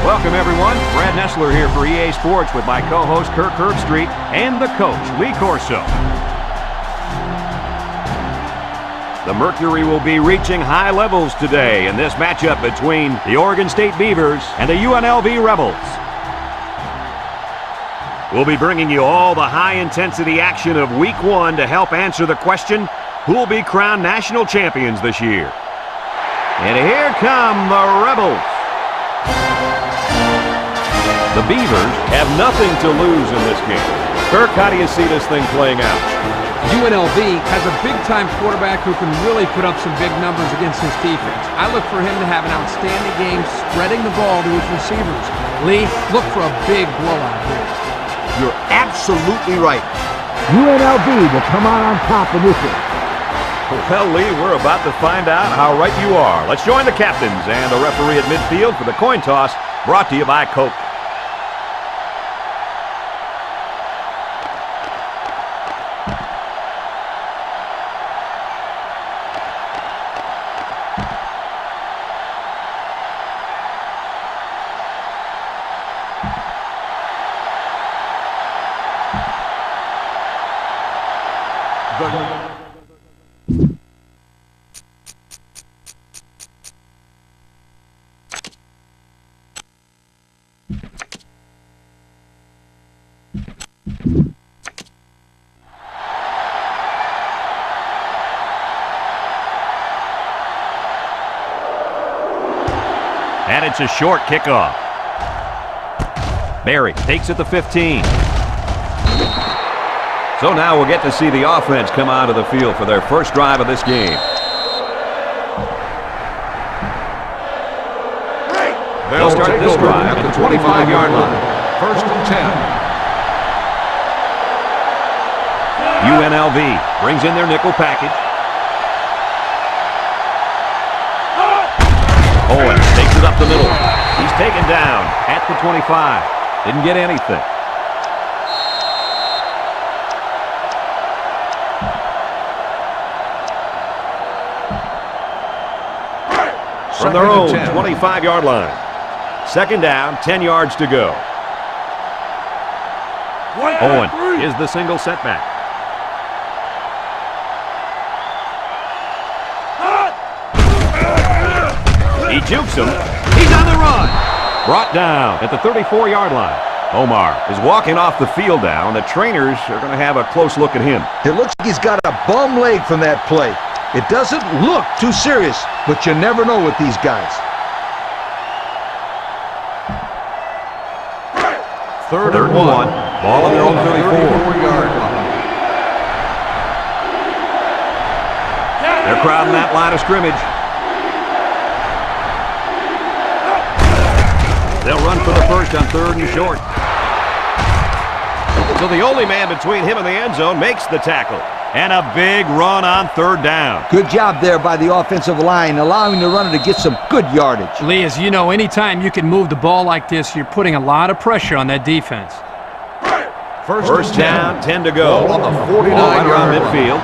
Welcome, everyone. Brad Nessler here for EA Sports with my co-host Kirk Herbstreit and the coach, Lee Corso. The Mercury will be reaching high levels today in this matchup between the Oregon State Beavers and the UNLV Rebels. We'll be bringing you all the high-intensity action of Week 1 to help answer the question, who will be crowned national champions this year? And here come the Rebels. The Beavers have nothing to lose in this game. Kirk, how do you see this thing playing out? UNLV has a big-time quarterback who can really put up some big numbers against his defense. I look for him to have an outstanding game spreading the ball to his receivers. Lee, look for a big blowout here. You're absolutely right. UNLV will come out on top in this one. Well, Lee, we're about to find out how right you are. Let's join the captains and the referee at midfield for the coin toss, brought to you by Coke. And it's a short kickoff. Barry takes it to 15. So now we'll get to see the offense come out of the field for their first drive of this game. They'll start this drive at the 25-yard line. First and 10. UNLV brings in their nickel package. Owen takes it up the middle. He's taken down at the 25. Didn't get anything. From their own 25-yard line. Second down, 10 yards to go. Owen is the single setback. He jukes him. He's on the run. Brought down at the 34-yard line. Omar is walking off the field now, and the trainers are going to have a close look at him. It looks like he's got a bum leg from that play. It doesn't look too serious, but you never know with these guys. Third and one. Ball on their own 34-yard line. They're crowding that line of scrimmage. They'll run for the first on third and short. So the only man between him and the end zone makes the tackle. And a big run on third down. Good job there by the offensive line, allowing the runner to get some good yardage. Lee, as you know, anytime you can move the ball like this, you're putting a lot of pressure on that defense. First down, 10 to go. Ball on the 49-yard right around midfield.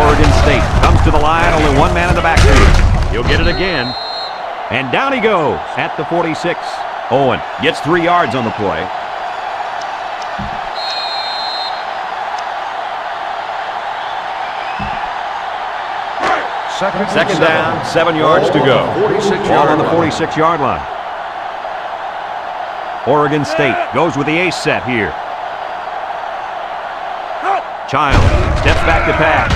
Oregon State comes to the line, only one man in the backfield. He'll get it again. And down he goes at the 46. Owen gets 3 yards on the play. Second down, 7 yards to go. Ball on the 46-yard line. Oregon State goes with the ace set here. Child steps back to pass.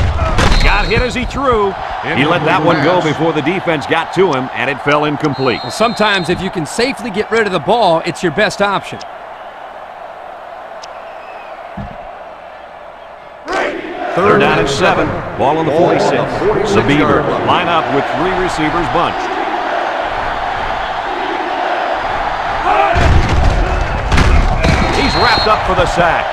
Got hit as he threw. He let that one go before the defense got to him, and it fell incomplete. Well, sometimes if you can safely get rid of the ball, it's your best option. Third down and 7. Ball on the 46. The Beavers line up with 3 receivers bunched. He's wrapped up for the sack.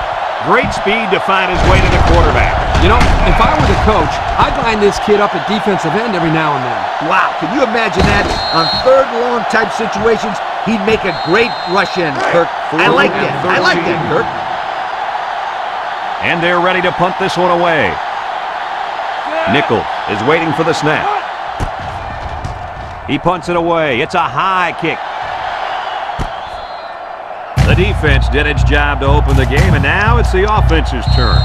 Great speed to find his way to the quarterback. You know, if I were the coach, I'd line this kid up at defensive end every now and then. Wow, can you imagine that? On third and long type situations, he'd make a great rush in, Kirk. I like that. I like that, Kirk. And they're ready to punt this one away. Nickel is waiting for the snap. He punts it away. It's a high kick. The defense did its job to open the game, and now it's the offense's turn.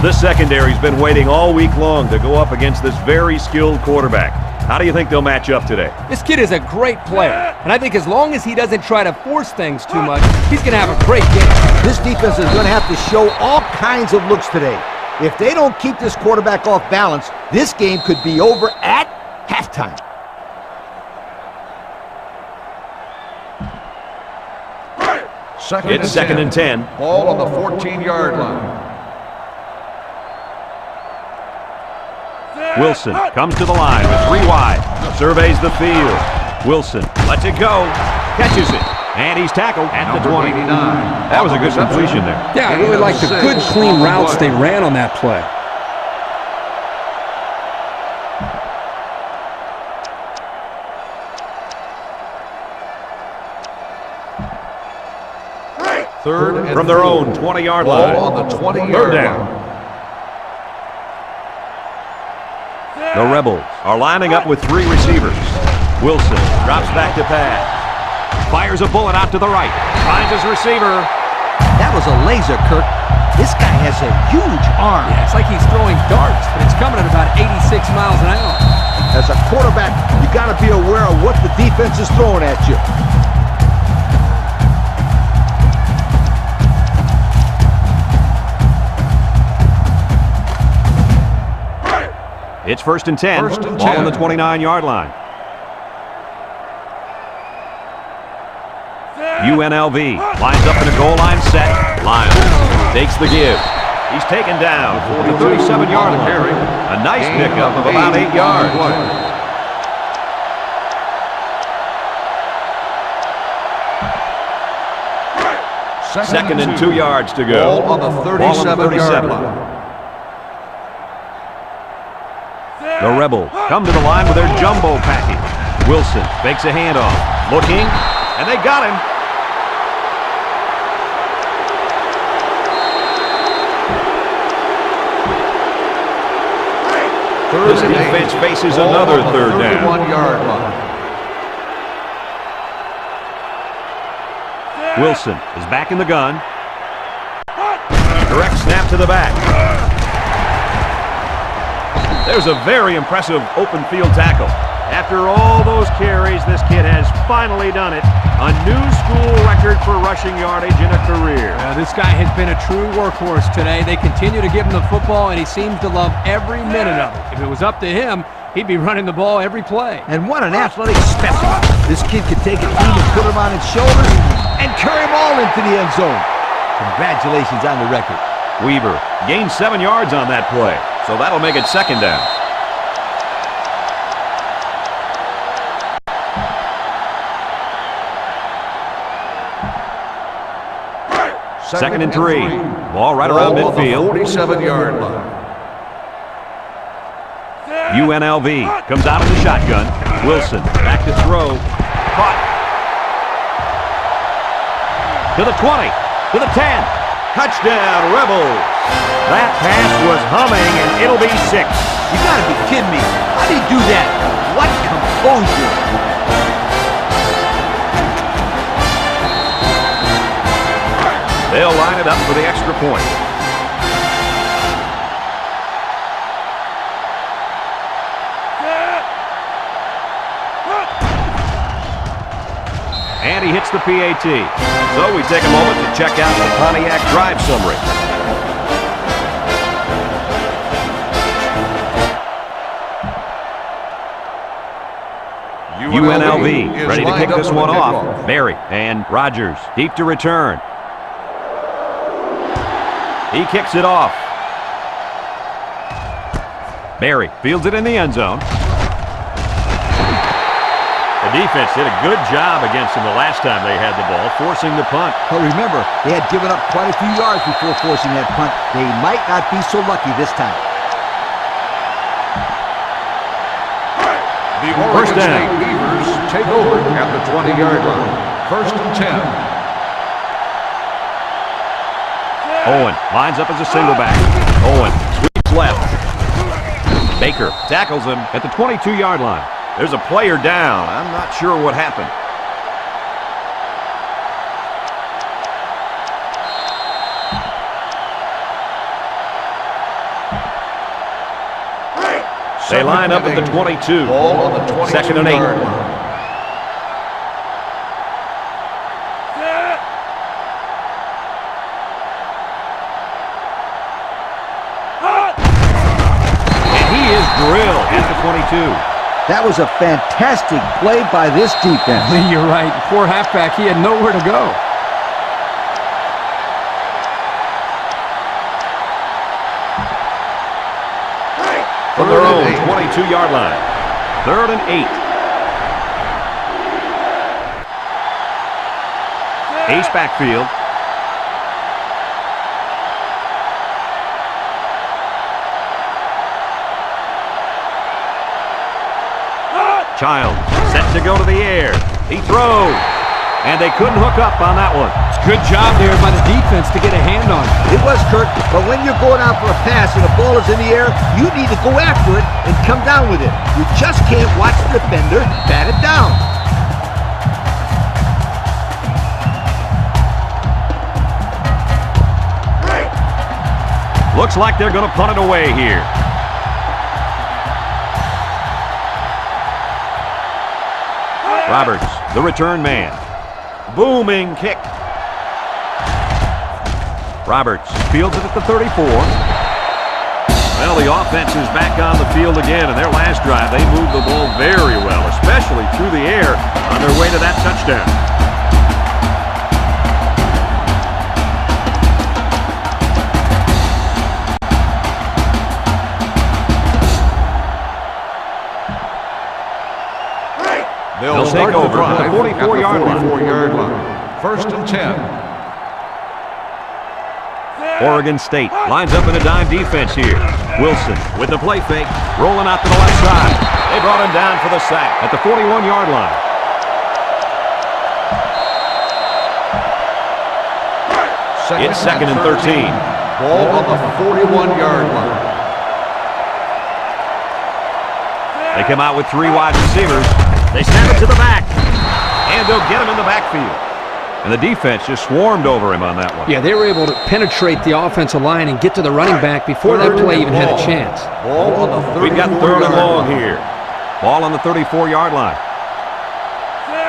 The secondary's been waiting all week long to go up against this very skilled quarterback. How do you think they'll match up today? This kid is a great player, and I think as long as he doesn't try to force things too much, he's going to have a great game. This defense is going to have to show all kinds of looks today. If they don't keep this quarterback off balance, this game could be over at halftime. It's second and 10. Ball on the 14-yard line. Wilson comes to the line with 3 wide. Surveys the field. Wilson lets it go. Catches it. And he's tackled at the 20. That was a good completion there. Yeah, I really like the good, clean routes they ran on that play. Third from their own 20-yard line. Ball on the 20-yard Third down. The Rebels are lining up with 3 receivers. Wilson drops back to pass. Fires a bullet out to the right. Finds his receiver. That was a laser, Kirk. This guy has a huge arm. Yeah, it's like he's throwing darts, but it's coming at about 86 miles an hour. As a quarterback, you got to be aware of what the defense is throwing at you. It's first and 10. Ball on the 29-yard line. UNLV lines up in a goal line set. Lyons takes the give. He's taken down for the 37-yard line. A nice pickup of about 8 yards. Second and 2 yards to go. Ball on the 37-yard line. The Rebels come to the line with their jumbo package. Wilson fakes a handoff. Looking, and they got him. This defense faces another third down. 31-yard line. Wilson is back in the gun. Direct snap to the back. There's a very impressive open field tackle. After all those carries, this kid has finally done it. A new school record for rushing yardage in a career. This guy has been a true workhorse today. They continue to give him the football, and he seems to love every minute of it. If it was up to him, he'd be running the ball every play. And what an athletic specimen. This kid could take a team and put him on his shoulders and carry him all into the end zone. Congratulations on the record. Weaver gained 7 yards on that play, so that'll make it second down. Second and 3. Ball right around midfield. 47-yard line. UNLV comes out of the shotgun. Wilson back to throw. Caught. To the 20. To the 10. Touchdown, Rebels. That pass was humming, and it'll be 6. You gotta be kidding me. How do you do that? What composure. They'll line it up for the extra point. And he hits the PAT. So we take a moment to check out the Pontiac drive summary. UNLV ready to kick this one off. Berry and Rogers deep to return. He kicks it off. Berry fields it in the end zone. The defense did a good job against him the last time they had the ball, forcing the punt. But remember, they had given up quite a few yards before forcing that punt. They might not be so lucky this time. The Oregon State Beavers take over at the 20-yard line. First and 10. Owen lines up as a single back. Owen sweeps left. Baker tackles him at the 22-yard line. There's a player down. I'm not sure what happened. They line up at the 22. Ball on the 22 Second and 8. yard line. And he is drilled at the 22. That was a fantastic play by this defense. You're right. Poor halfback. He had nowhere to go. From their own 22-yard line. 3rd and 8. Ace backfield. Child set to go to the air. He throws. And they couldn't hook up on that one. Good job there by the defense to get a hand on it. It was, Kirk, but when you're going out for a pass and the ball is in the air, you need to go after it and come down with it. You just can't watch the defender bat it down. Looks like they're going to punt it away here. Roberts, the return man. Booming kick. Roberts fields it at the 34. Well, the offense is back on the field again. In their last drive, they moved the ball very well, especially through the air on their way to that touchdown. They'll take over at the 44-yard line. 1st and 10. Oregon State lines up in a dime defense here. Wilson with the play fake, rolling out to the left side. They brought him down for the sack at the 41-yard line. It's 2nd and 13. Ball on the 41-yard line. They come out with 3 wide receivers. They snap it to the back, and they'll get him in the backfield. And the defense just swarmed over him on that one. Yeah, they were able to penetrate the offensive line and get to the running back before that play even had a chance. Ball on the 34-yard line. We've got 3rd and long here. Ball on the 34-yard line.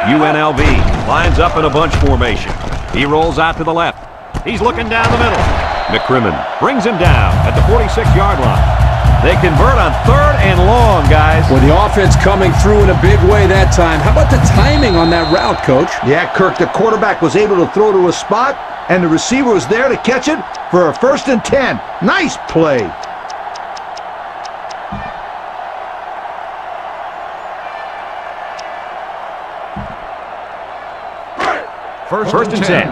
UNLV lines up in a bunch formation. He rolls out to the left. He's looking down the middle. McCrimmon brings him down at the 46-yard line. They convert on 3rd and long, guys. Well, the offense coming through in a big way that time. How about the timing on that route, Coach? Yeah, Kirk, the quarterback was able to throw to a spot, and the receiver was there to catch it for a 1st and 10. Nice play. First and 10.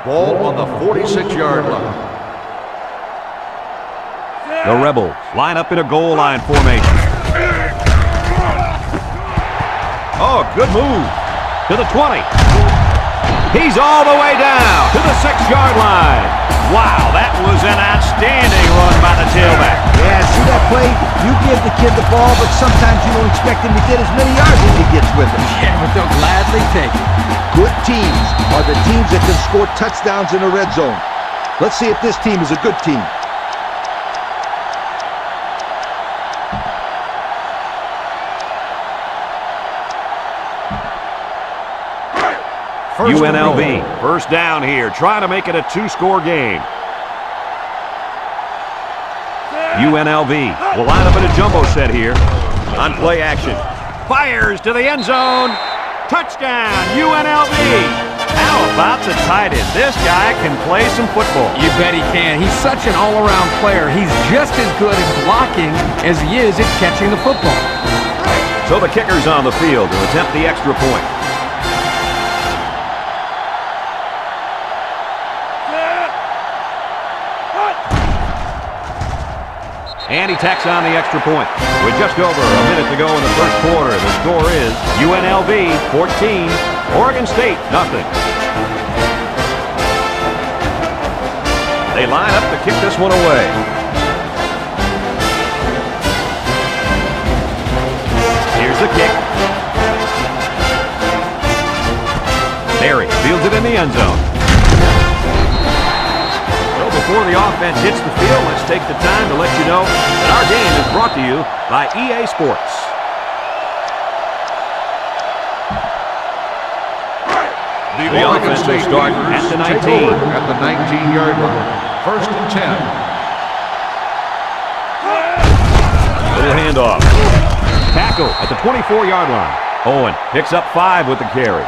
Ball on the 46-yard line. The Rebels line up in a goal line formation. Oh, good move. To the 20. He's all the way down to the 6-yard line. Wow, that was an outstanding run by the tailback. Yeah, see that play? You give the kid the ball, but sometimes you don't expect him to get as many yards as he gets with it. Yeah, but they'll gladly take it. Good teams are the teams that can score touchdowns in the red zone. Let's see if this team is a good team. UNLV, first down here, trying to make it a 2-score game. UNLV will line up in a jumbo set here. On play action. Fires to the end zone. Touchdown, UNLV. How about the tight end? This guy can play some football. You bet he can. He's such an all-around player. He's just as good at blocking as he is at catching the football. So the kicker's on the field to attempt the extra point. And he tacks on the extra point. With just over a minute to go in the first quarter, the score is UNLV 14, Oregon State nothing. They line up to kick this one away. Here's the kick. Barry fields it in the end zone. Well, before the offense hits the field, let's take the time to let you know that our game is brought to you by EA Sports. The offense will start at the 19. At the 19-yard line. 1st and 10. Little handoff. Tackle at the 24-yard line. Owen picks up 5 with the carry.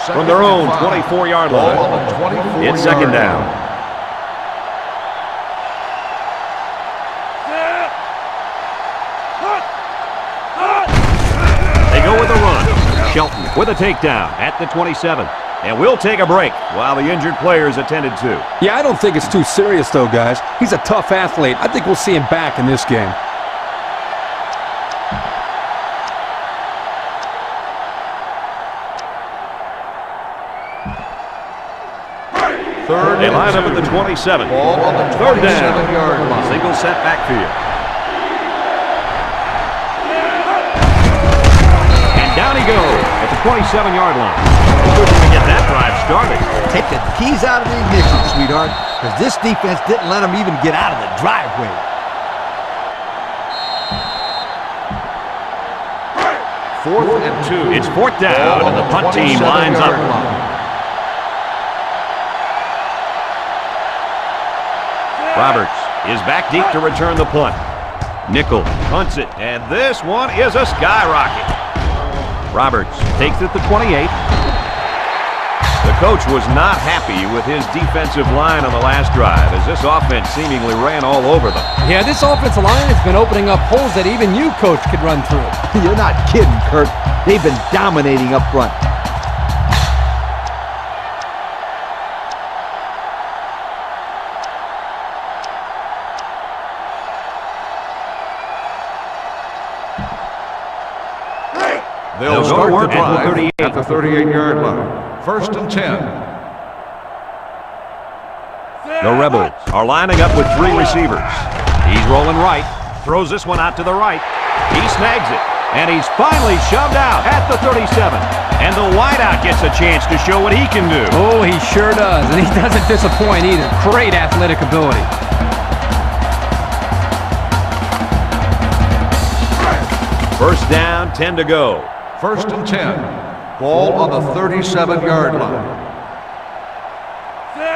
From their own 24-yard line. It's 2nd down. They go with a run. Shelton with a takedown at the 27. And we'll take a break while the injured player is attended to. Yeah, I don't think it's too serious, though, guys. He's a tough athlete. I think we'll see him back in this game. They line up at the 27. Ball on the 3rd down. 27-yard line. Single set backfield. And down he goes at the 27-yard line. Good to get that drive started. Take the keys out of the ignition, sweetheart, because this defense didn't let them even get out of the driveway. Fourth and 2. It's 4th down, and the punt team lines up. Roberts is back deep to return the punt. Nickel punts it, and this one is a skyrocket. Roberts takes it to 28. The coach was not happy with his defensive line on the last drive, as this offense seemingly ran all over them. Yeah, this offensive line has been opening up holes that even you, coach, could run through. You're not kidding, Kurt. They've been dominating up front. They'll start the drive at the 38-yard line. 1st and 10. The Rebels are lining up with 3 receivers. He's rolling right, throws this one out to the right. He snags it, and he's finally shoved out at the 37. And the wideout gets a chance to show what he can do. Oh, he sure does, and he doesn't disappoint either. Great athletic ability. First down, 10 to go. 1st and 10. Ball on the 37-yard line.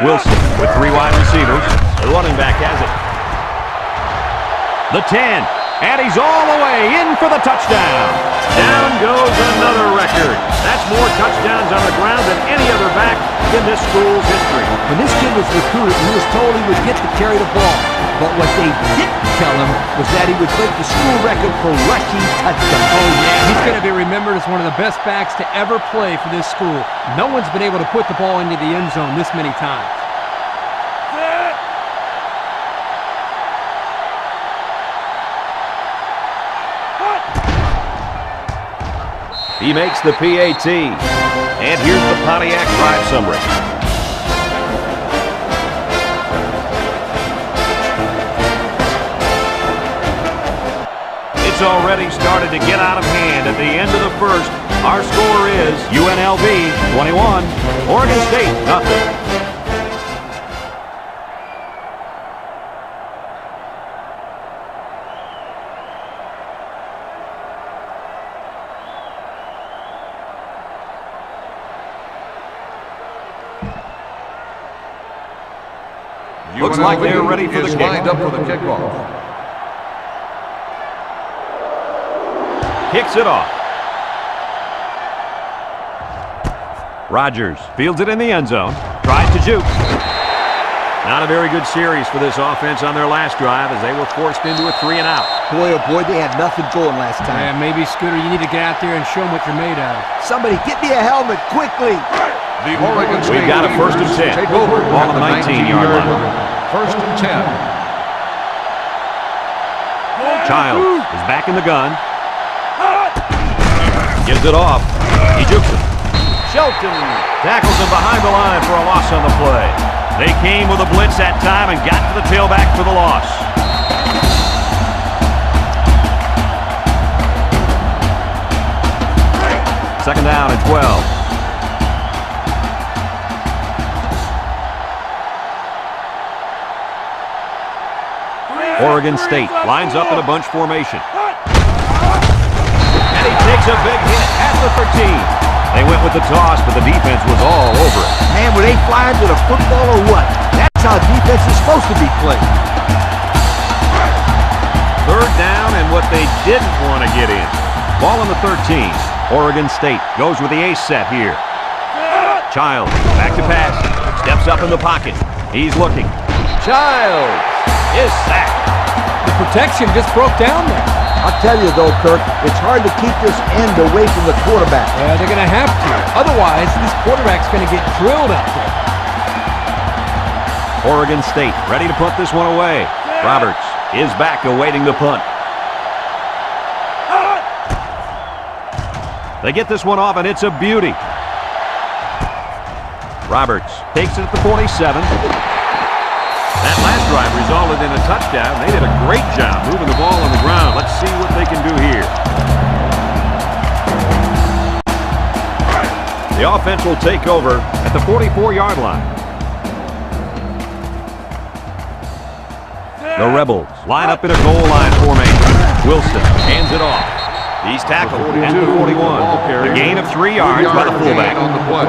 Wilson with 3 wide receivers. The running back has it. The 10, and he's all the way in for the touchdown. Down goes another record. That's more touchdowns on the ground than any other back in this school's history. When this kid was recruited, he was told he would get to carry the ball. But what they didn't tell him was that he would break the school record for rushing touchdowns. Oh, yeah, he's going to be remembered as one of the best backs to ever play for this school. No one's been able to put the ball into the end zone this many times. He makes the PAT. And here's the Pontiac drive summary. It's already started to get out of hand at the end of the first. Our score is UNLV 21, Oregon State 0. Looks like they're ready for the kick. Lined up for the kickoff. Kicks it off. Rogers fields it in the end zone. Tries to juke. Not a very good series for this offense on their last drive as they were forced into a 3 and out. Boy, oh boy, they had nothing going last time. Yeah, maybe, Scooter, you need to get out there and show them what you're made of. Somebody get me a helmet quickly. The Oregon State We've got a first and 10. Take over Ball on the 19-yard line. 1st and 10. Childs is back in the gun. Gives it off. He jukes it. Shelton tackles him behind the line for a loss on the play. They came with a blitz that time and got to the tailback for the loss. 12. Oregon State lines up in a bunch formation. And he takes a big hit at the 13. They went with the toss, but the defense was all over it. Man, were they flying to the football or what? That's how defense is supposed to be played. Third down and what they didn't want to get in. Ball on the 13. Oregon State goes with the ace set here. Childs back to pass. Steps up in the pocket. He's looking. Childs is sacked. The protection just broke down there. I'll tell you, though, Kirk, it's hard to keep this end away from the quarterback. Yeah, they're going to have to. Otherwise, this quarterback's going to get drilled out there. Oregon State ready to punt this one away. Roberts is back awaiting the punt. They get this one off, and it's a beauty. Roberts takes it at the 47. That last drive resulted in a touchdown. They did a great job moving the ball on the ground. Let's see what they can do here. The offense will take over at the 44-yard line. The Rebels line up in a goal line formation. Wilson hands it off. He's tackled at the 41. A gain of 3 yards by the fullback. On the play.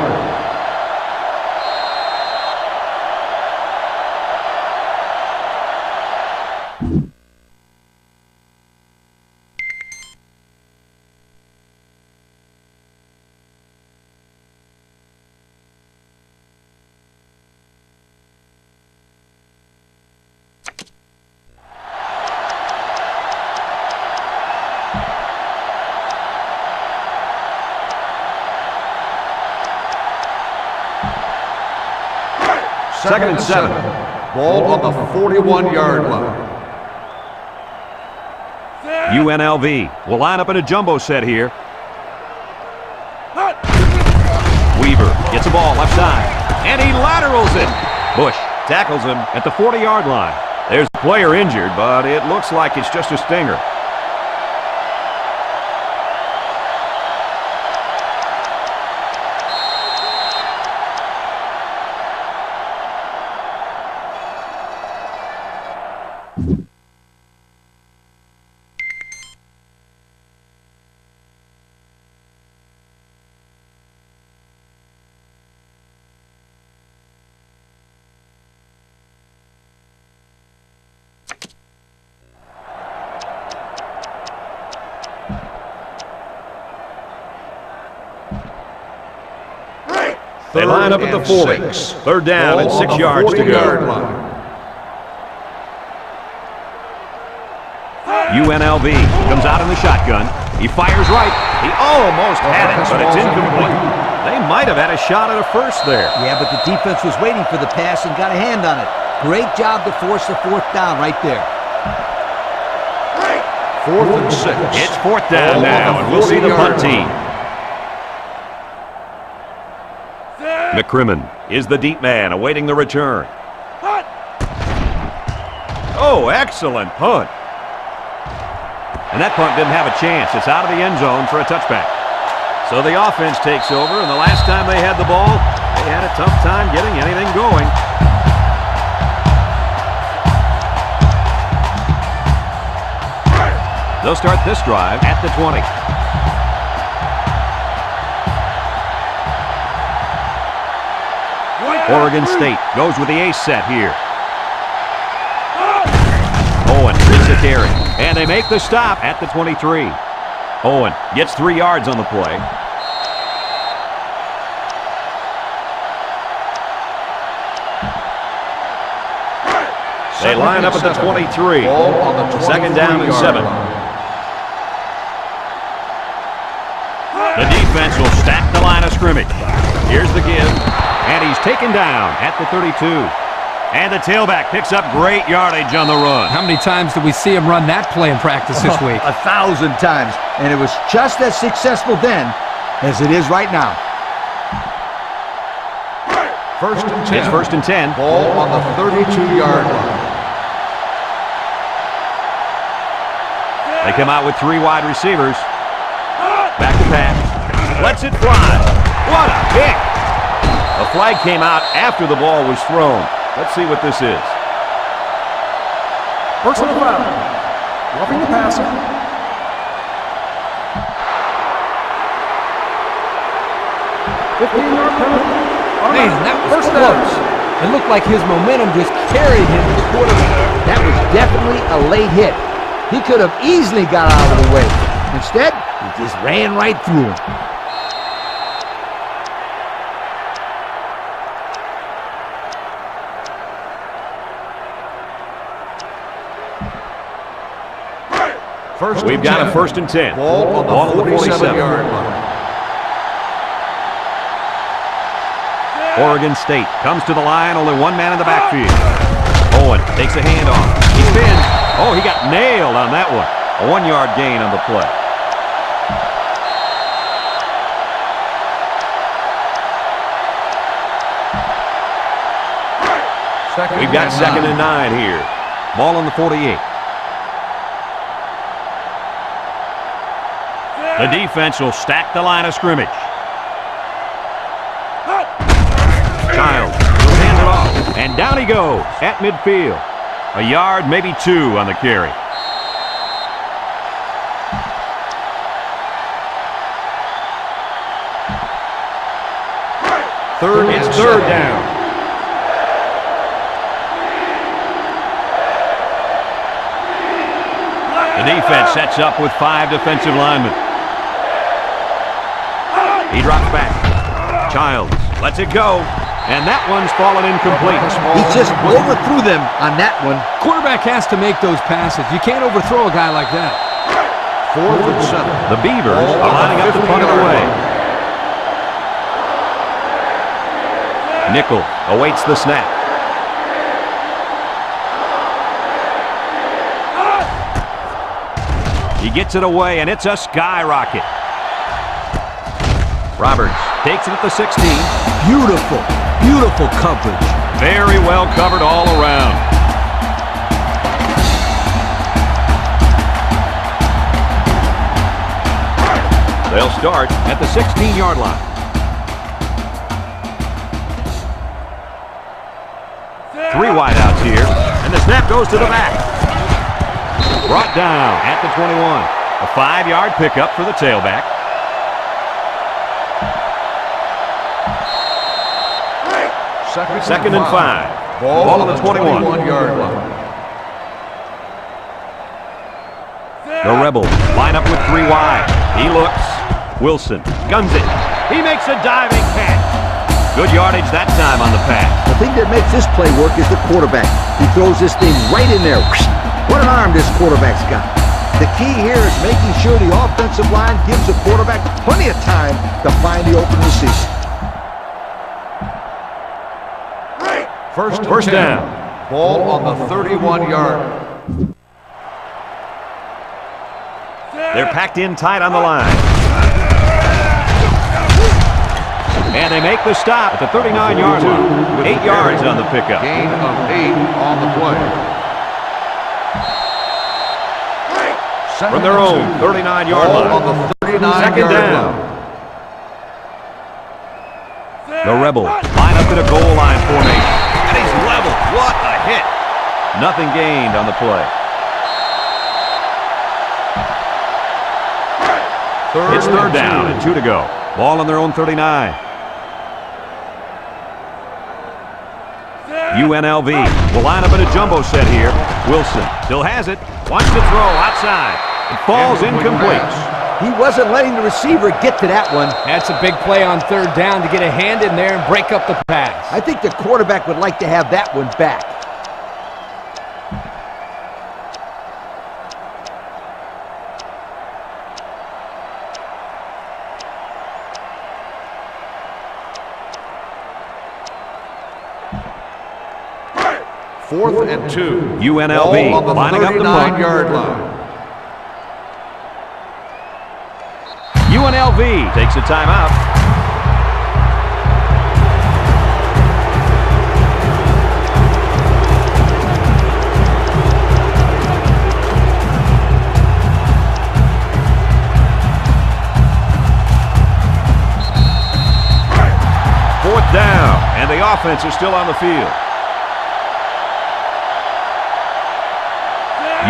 Second and 7. Ball on the 41-yard line. UNLV will line up in a jumbo set here. Weaver gets the ball left side, and he laterals it. Bush tackles him at the 40-yard line. There's a player injured, but it looks like it's just a stinger. They line up at the 40. Third down and 6 yards to go. UNLV comes out in the shotgun. He fires right. He almost had it, but it's incomplete. They might have had a shot at a first there. Yeah, but the defense was waiting for the pass and got a hand on it. Great job to force the fourth down right there. Fourth and 6. It's fourth down now, and we'll see the punt team. McCrimmon is the deep man awaiting the return. Oh, excellent punt. And that punt didn't have a chance. It's out of the end zone for a touchback. So the offense takes over, and the last time they had the ball, they had a tough time getting anything going. They'll start this drive at the 20. Oregon State goes with the ace set here. Owen makes a carry, and they make the stop at the 23. Owen gets 3 yards on the play. They line up at the 23. Second down and 7. The defense will stack the line of scrimmage. Here's the give. And he's taken down at the 32. And the tailback picks up great yardage on the run. How many times did we see him run that play in practice this week? 1,000 times. And it was just as successful then as it is right now. First and 10. It's first and 10. Ball on the 32-yard line. They come out with 3 wide receivers. Back to pass. Lets it fly. What a kick! The flag came out after the ball was thrown. Let's see what this is. Personal foul. Roughing the passer. Man, that was close. It looked like his momentum just carried him to the quarterback. That was definitely a late hit. He could have easily got out of the way. Instead, he just ran right through him. We've got a 1st and 10. Ball on the 47-yard line. Oregon State comes to the line, only one man in the backfield. Owen takes a handoff. He spins. Oh, he got nailed on that one. A 1-yard gain on the play. We've got 2nd and 9 here. Ball on the 48. The defense will stack the line of scrimmage. Childs will hand it off, and down he goes at midfield. A yard, maybe 2 on the carry. It's third down. The defense sets up with 5 defensive linemen. He drops back. Childs lets it go, and that one's fallen incomplete. He just overthrew them on that one. Quarterback has to make those passes. You can't overthrow a guy like that. 4th and 7. The Beavers are lining up to punt it away. Nickel awaits the snap. He gets it away, and it's a skyrocket. Roberts takes it at the 16. Beautiful, beautiful coverage. Very well covered all around. They'll start at the 16-yard line. Three wideouts here, and the snap goes to the back. Brought down at the 21. A 5-yard pickup for the tailback. Second and 5. Ball on the 21-yard line. The Rebels line up with 3 wide. He looks. Wilson guns it. He makes a diving catch. Good yardage that time on the pass. The thing that makes this play work is the quarterback. He throws this thing right in there. What an arm this quarterback's got. The key here is making sure the offensive line gives the quarterback plenty of time to find the open receiver. First down. Ball on the 31-yard. They're packed in tight on the line. And they make the stop at the 39-yard line. 8 yards on the pickup. Gain of 8 on the play. From their own 39-yard line. On the 39-yard Second down. line. The Rebels line up in a goal line formation. And he's leveled. What a hit. Nothing gained on the play. It's third down and 2 to go. Ball on their own 39. UNLV will line up in a jumbo set here. Wilson still has it. Wants to throw outside. It falls incomplete. He wasn't letting the receiver get to that one. That's a big play on third down to get a hand in there and break up the pass. I think the quarterback would like to have that one back. Fourth and 2. UNLV on the lining up the punt. 39-yard line. UNLV takes a timeout. and the offense is still on the field.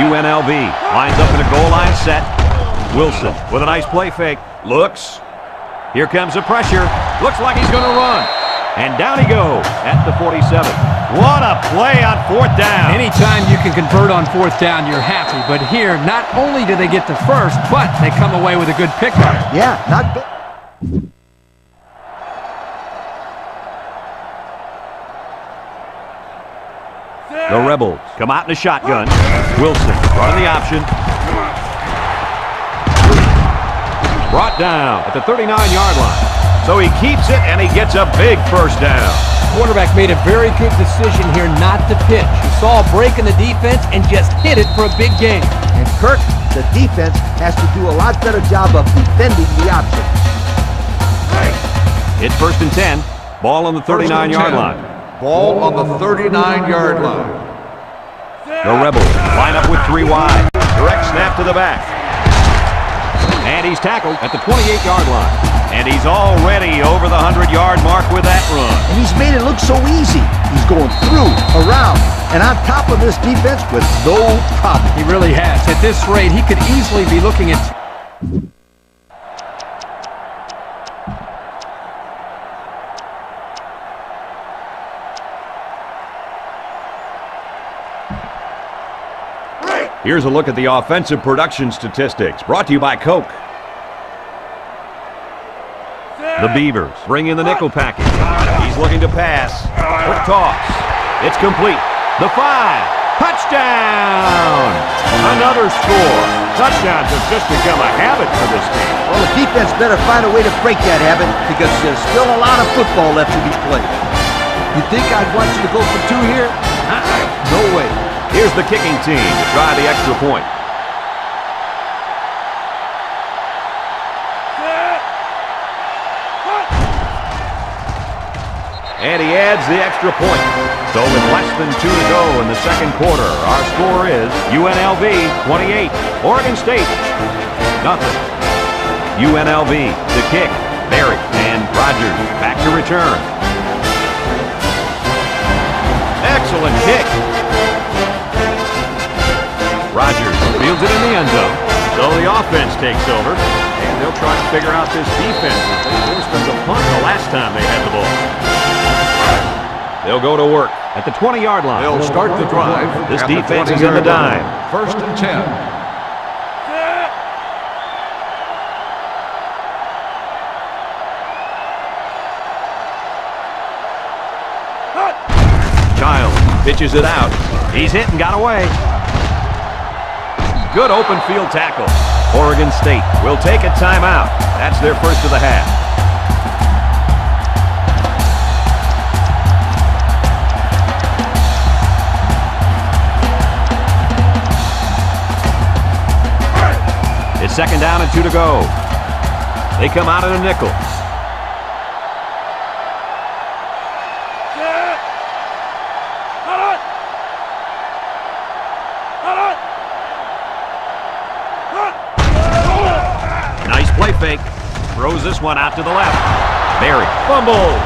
UNLV lines up in a goal line set. Wilson with a nice play fake. Looks. Here comes the pressure. Looks like he's going to run. And down he goes at the 47. What a play on fourth down. Anytime you can convert on fourth down, you're happy. But here, not only do they get the first, but they come away with a good pickup. Yeah, not bad. The Rebels come out in a shotgun. Wilson running the option. Brought down at the 39-yard line. So he keeps it, and he gets a big first down. Quarterback made a very good decision here not to pitch. He saw a break in the defense and just hit it for a big gain. And Kirk, the defense, has to do a lot better job of defending the option. It's first and 10. Ball on the 39-yard line. Ball on the 39-yard line. The Rebels line up with 3 wide. Direct snap to the back. And he's tackled at the 28-yard line. And he's already over the 100-yard mark with that run. And he's made it look so easy. He's going through, around, and on top of this defense with no problem. He really has. At this rate, he could easily be looking at... Here's a look at the offensive production statistics, brought to you by Coke. The Beavers bring in the nickel package. He's looking to pass. Quick toss. It's complete. The 5. Touchdown! Another score. Touchdowns have just become a habit for this team. Well, the defense better find a way to break that habit because there's still a lot of football left to be played. You think I'd want you to go for 2 here? No way. Here's the kicking team to try the extra point. And he adds the extra point. So with less than 2 to go in the second quarter, our score is UNLV 28, Oregon State nothing. UNLV, the kick, Barry and Rogers back to return. Excellent kick. Rogers fields it in the end zone. So the offense takes over, and they'll try to figure out this defense as they forced them to punt the last time they had the ball. They'll go to work at the 20-yard line. They'll start the drive. This defense is in the dime. First and 10. Child pitches it out. He's hit and got away. Good open field tackle. Oregon State will take a timeout. That's their first of the half. It's second down and 2 to go. They come out in a nickel. Nice play fake. Throws this one out to the left. Barry fumbles.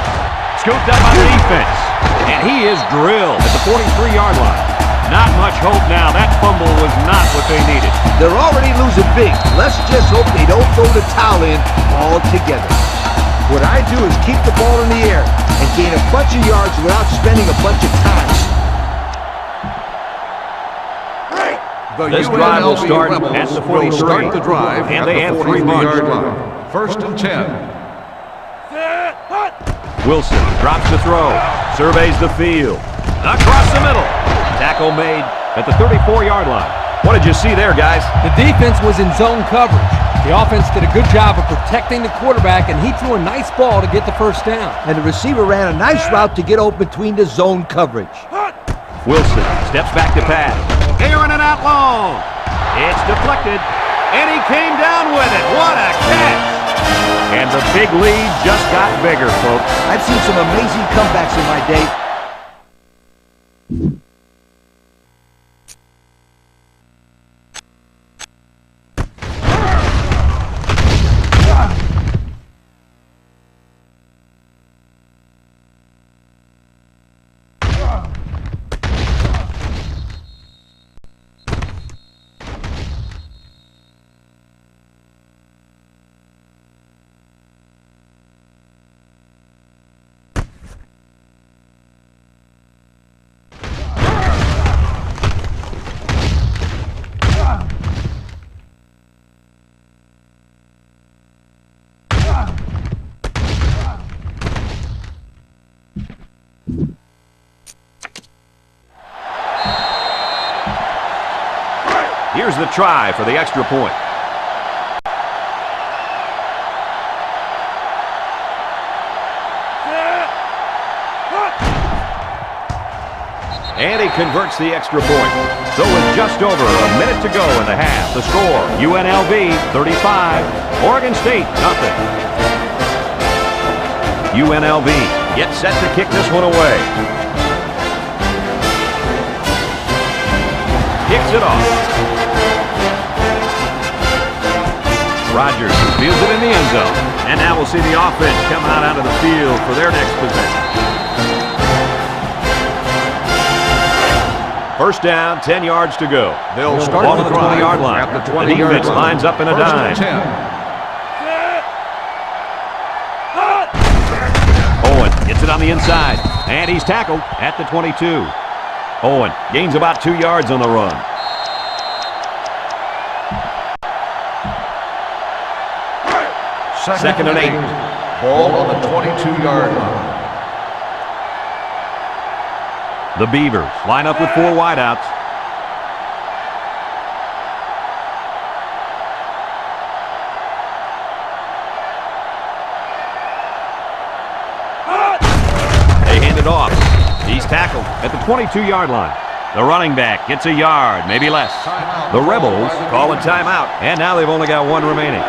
Scooped up by the defense. And he is drilled at the 43-yard line. Not much hope now. That fumble was not what they needed. They're already losing big. Let's just hope they don't throw the towel in altogether. What I do is keep the ball in the air and gain a bunch of yards without spending a bunch of time. This drive will start at the 43. Start the drive and at they the have 3 43-yard marks. line. First and 10. Wilson drops the throw. Surveys the field. Across the middle. Tackle made at the 34-yard line. What did you see there, guys? The defense was in zone coverage. The offense did a good job of protecting the quarterback, and he threw a nice ball to get the first down. And the receiver ran a nice route to get open between the zone coverage. Wilson steps back to pass. Airing it out long. It's deflected. And he came down with it. What a catch. And the big lead just got bigger, folks. I've seen some amazing comebacks in my day. Here's the try for the extra point. And he converts the extra point. So with just over a minute to go in the half, the score, UNLV 35, Oregon State nothing. UNLV gets set to kick this one away. Kicks it off. Rogers fields it in the end zone. And now we'll see the offense come out onto the field for their next possession. First down, 10 yards to go. They'll start ball on the 20-yard line. At the The 20-yard defense line. lines up in a First dime. and 10. Owen gets it on the inside, and he's tackled at the 22. Owen gains about 2 yards on the run. Second and 8. Ball on the 22-yard line. The Beavers line up with 4 wideouts. They hand it off. He's tackled at the 22-yard line. The running back gets a yard, maybe less. The Rebels call a timeout, and now they've only got 1 remaining.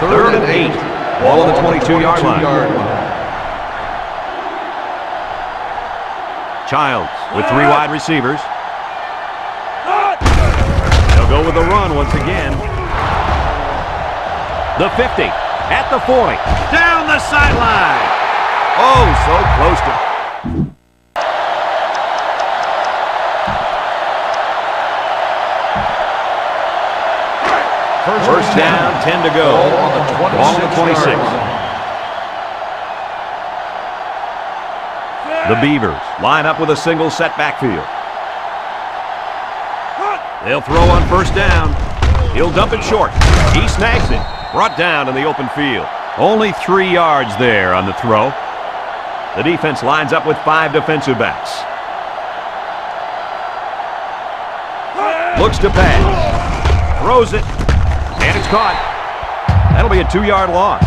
Third and 8. Ball on the 22-yard line. Childs with 3 wide receivers. They'll go with the run once again. The 50 at the 40. Down the sideline. Oh, so close to. First down, 10 to go. Ball on the 26. The Beavers line up with a single set backfield. They'll throw on first down. He'll dump it short. He snags it. Brought down in the open field. Only 3 yards there on the throw. The defense lines up with 5 defensive backs. Looks to pass. Throws it. And it's caught. That'll be a 2-yard loss.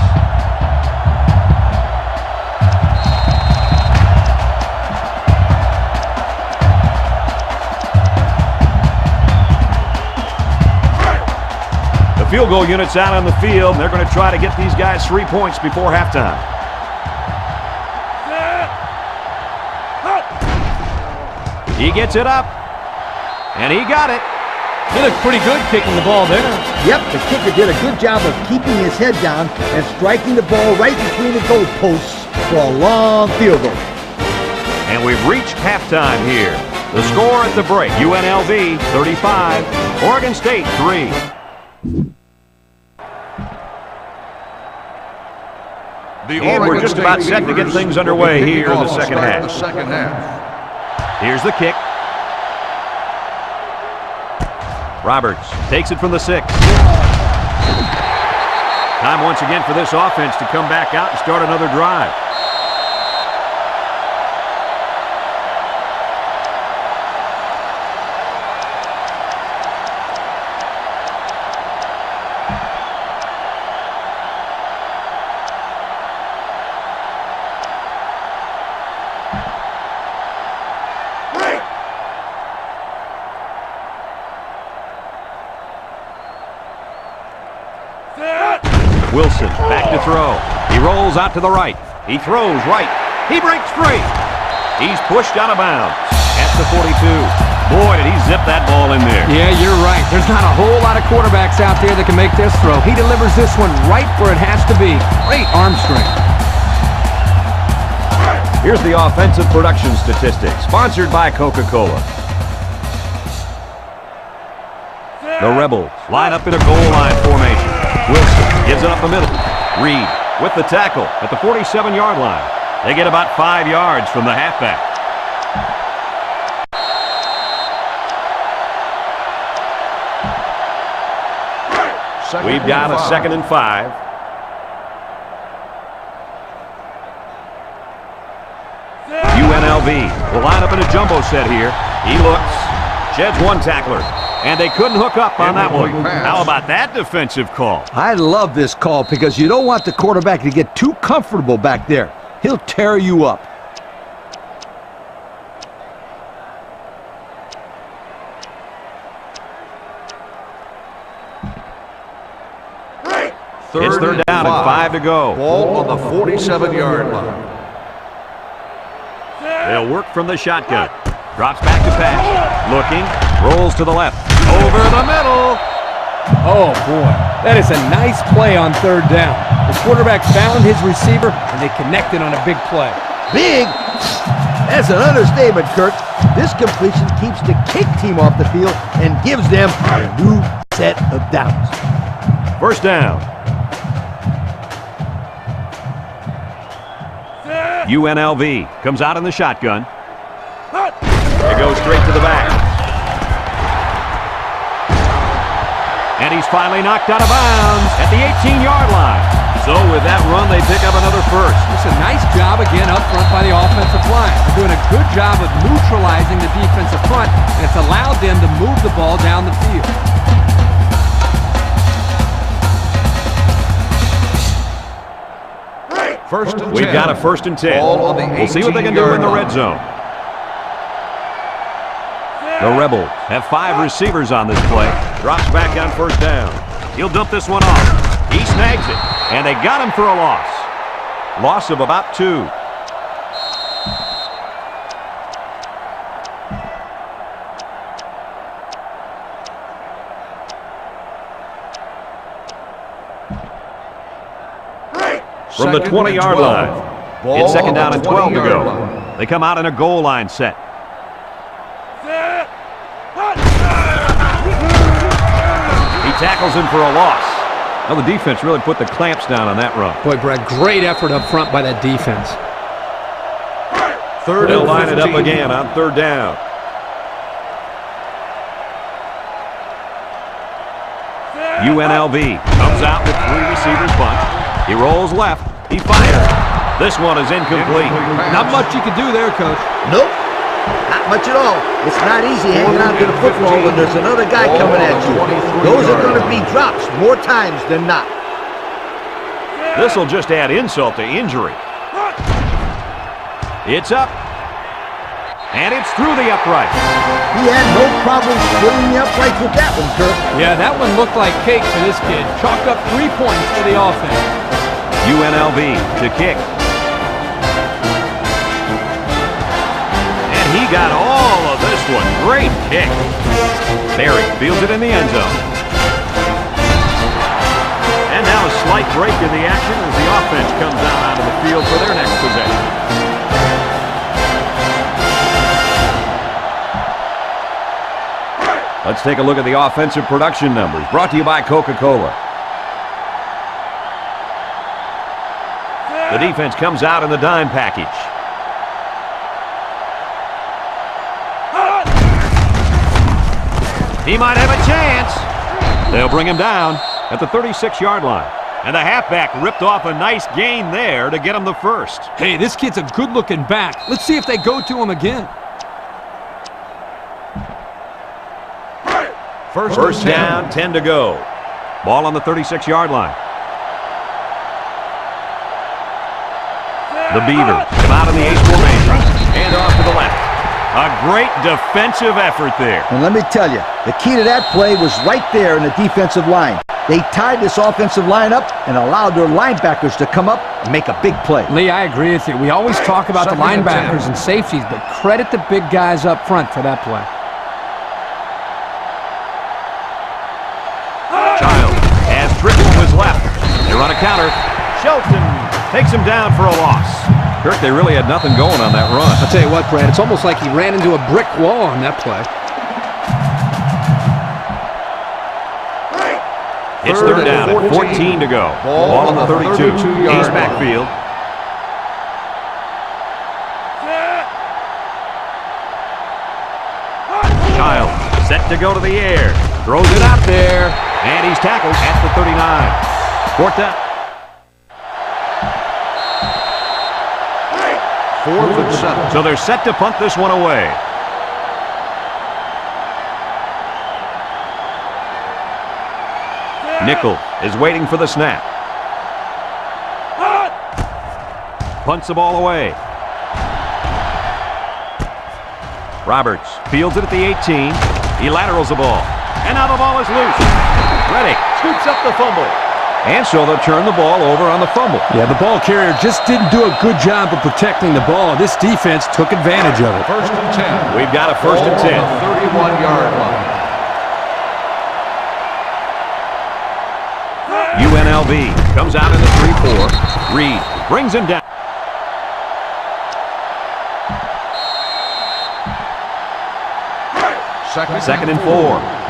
The field goal unit's out on the field, and they're going to try to get these guys 3 points before halftime. He gets it up, and he got it. He looked pretty good kicking the ball there. Yep, the kicker did a good job of keeping his head down and striking the ball right between the goalposts for a long field goal. And we've reached halftime here. The score at the break, UNLV 35, Oregon State 3. And we're just about set to get things underway here in the second half. Here's the kick. Roberts takes it from the 6. Time once again for this offense to come back out and start another drive. Wilson back to throw. He rolls out to the right. He throws right. He breaks free. He's pushed out of bounds at the 42. Boy, did he zip that ball in there. Yeah, you're right. There's not a whole lot of quarterbacks out there that can make this throw. He delivers this one right where it has to be. Great arm strength. Here's the offensive production statistics, sponsored by Coca-Cola. The Rebels line up in a goal line formation. Wilson gives it up the middle. Reed with the tackle at the 47-yard line. They get about 5 yards from the halfback. We've got a 2nd and 5. UNLV will line up in a jumbo set here. He looks, sheds one tackler, and they couldn't hook up on that one. How about that defensive call? I love this call because you don't want the quarterback to get too comfortable back there. He'll tear you up. It's third down and 5 to go. Ball on the 47-yard line. They'll work from the shotgun. Drops back to pass. Looking. Rolls to the left. Over the middle. Oh, boy. That is a nice play on third down. The quarterback found his receiver, and they connected on a big play. Big? That's an understatement, Kirk. This completion keeps the kick team off the field and gives them a new set of downs. First down. UNLV comes out in the shotgun. It goes straight to the back. And he's finally knocked out of bounds at the 18-yard line. So with that run, they pick up another first. It's a nice job again up front by the offensive line. They're doing a good job of neutralizing the defensive front, and it's allowed them to move the ball down the field. First and 10. We've got a first and 10. We'll see what they can do in the red zone. The Rebels have 5 receivers on this play. Drops back on first down. He'll dump this one off. He snags it, and they got him for a loss. Loss of about 2. From the 20-yard line. It's second down and 12 to go. They come out in a goal line set. He tackles him for a loss. Well, the defense really put the clamps down on that run. Boy, Brad, great effort up front by that defense. They'll line it up again on third down. UNLV comes out with 3 receivers bunch. He rolls left. He fires. This one is incomplete. Not much you can do there, Coach. Nope. Not much at all. It's not easy hanging on to the football when there's another guy coming at you. Those are going to be drops more times than not. This will just add insult to injury. It's up. And it's through the upright. He had no problem splitting the uprights with that one, Kirk. Yeah, that one looked like cake for this kid. Chalked up 3 points for the offense. UNLV to kick. And he got all of this one. Great kick. Barry fields it in the end zone. And now a slight break in the action as the offense comes out onto the field for their next possession. Let's take a look at the offensive production numbers, brought to you by Coca-Cola. The defense comes out in the dime package. He might have a chance. They'll bring him down at the 36-yard line. And the halfback ripped off a nice gain there to get him the first. Hey, this kid's a good-looking back. Let's see if they go to him again. First down, 10 to go. Ball on the 36-yard line. The Beavers come out in the ace formation. And off to the left. A great defensive effort there. And let me tell you, the key to that play was right there in the defensive line. They tied this offensive line up and allowed their linebackers to come up and make a big play. Lee, I agree with you. We always talk about the linebackers and safeties, but credit the big guys up front for that play. Child has triple to his left. They run a counter. Shelton takes him down for a loss. Kirk, they really had nothing going on that run. I'll tell you what, Brad, it's almost like he ran into a brick wall on that play. It's third down at 14 to go. Ball on the 32. Ace backfield. Child set to go to the air. Throws it out there. And he's tackled at the 39. Fourth down. 4th and 7. So they're set to punt this one away. Nickel is waiting for the snap. Punts the ball away. Roberts fields it at the 18. He laterals the ball. And now the ball is loose. Reddick scoops up the fumble. And so they'll turn the ball over on the fumble. Yeah, the ball carrier just didn't do a good job of protecting the ball. This defense took advantage of it. 1st and 10. We've got a 1st and 10. 31-yard line. UNLV comes out in the 3-4. Reed brings him down. Second and 4.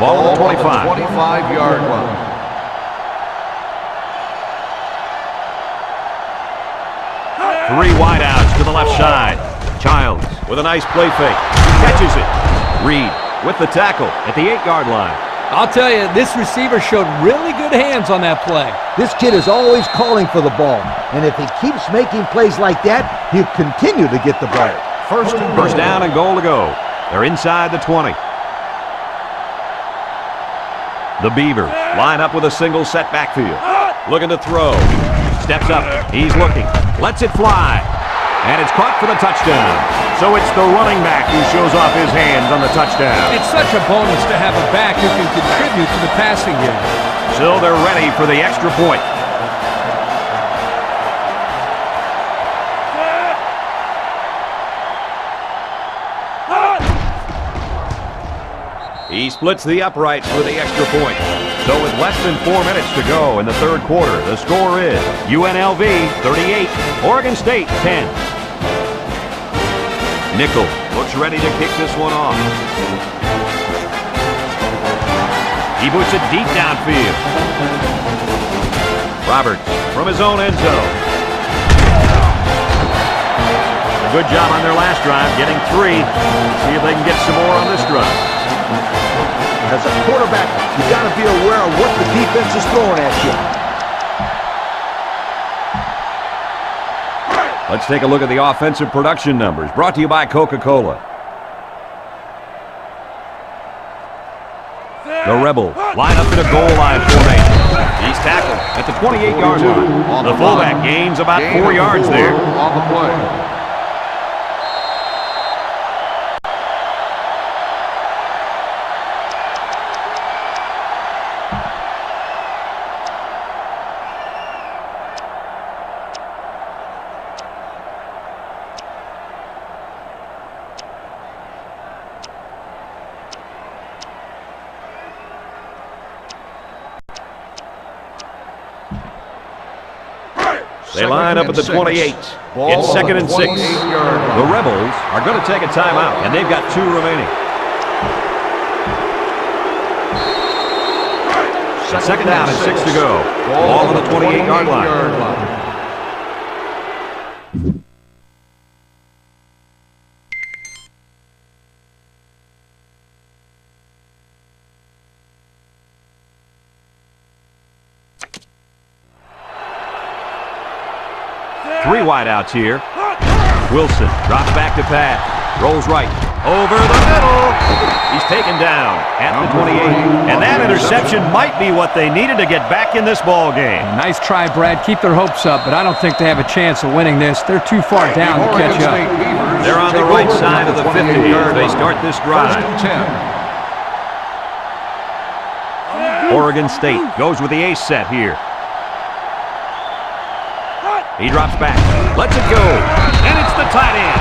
Ball at the 25. 25-yard line. Three wideouts to the left side. Childs with a nice play fake. Catches it. Reed with the tackle at the 8-yard line. I'll tell you, this receiver showed really good hands on that play. This kid is always calling for the ball, and if he keeps making plays like that, he'll continue to get the ball. First down and goal to go. They're inside the 20. The Beavers line up with a single set backfield. Looking to throw. Steps up. He's looking. Lets it fly. And it's caught for the touchdown. So it's the running back who shows off his hands on the touchdown. It's such a bonus to have a back who can contribute to the passing game. So they're ready for the extra point. He splits the uprights for the extra point. So with less than 4 minutes to go in the third quarter, the score is UNLV 38, Oregon State 10. Nickel looks ready to kick this one off. He boots it deep downfield. Roberts from his own end zone. Good job on their last drive, getting 3. See if they can get some more on this drive. As a quarterback, you got to be aware of what the defense is throwing at you. Let's take a look at the offensive production numbers, brought to you by Coca-Cola. The Rebels line up in a goal line formation. He's tackled at the 28-yard line. The fullback gains about 4 yards there. On the play. They line up at the 28. It's 2nd and 6. The Rebels are going to take a timeout, and they've got 2 remaining. Second down and 6 to go. Ball on the 28-yard line. Three wideouts here. Wilson drops back to pass. Rolls right. Over the middle. He's taken down at the 28. And that interception might be what they needed to get back in this ball game. Nice try, Brad. Keep their hopes up, but I don't think they have a chance of winning this. They're too far down to catch up. They're on the right side of the 50 as they start this drive. Oregon State goes with the ace set here. He drops back, lets it go, and it's the tight end.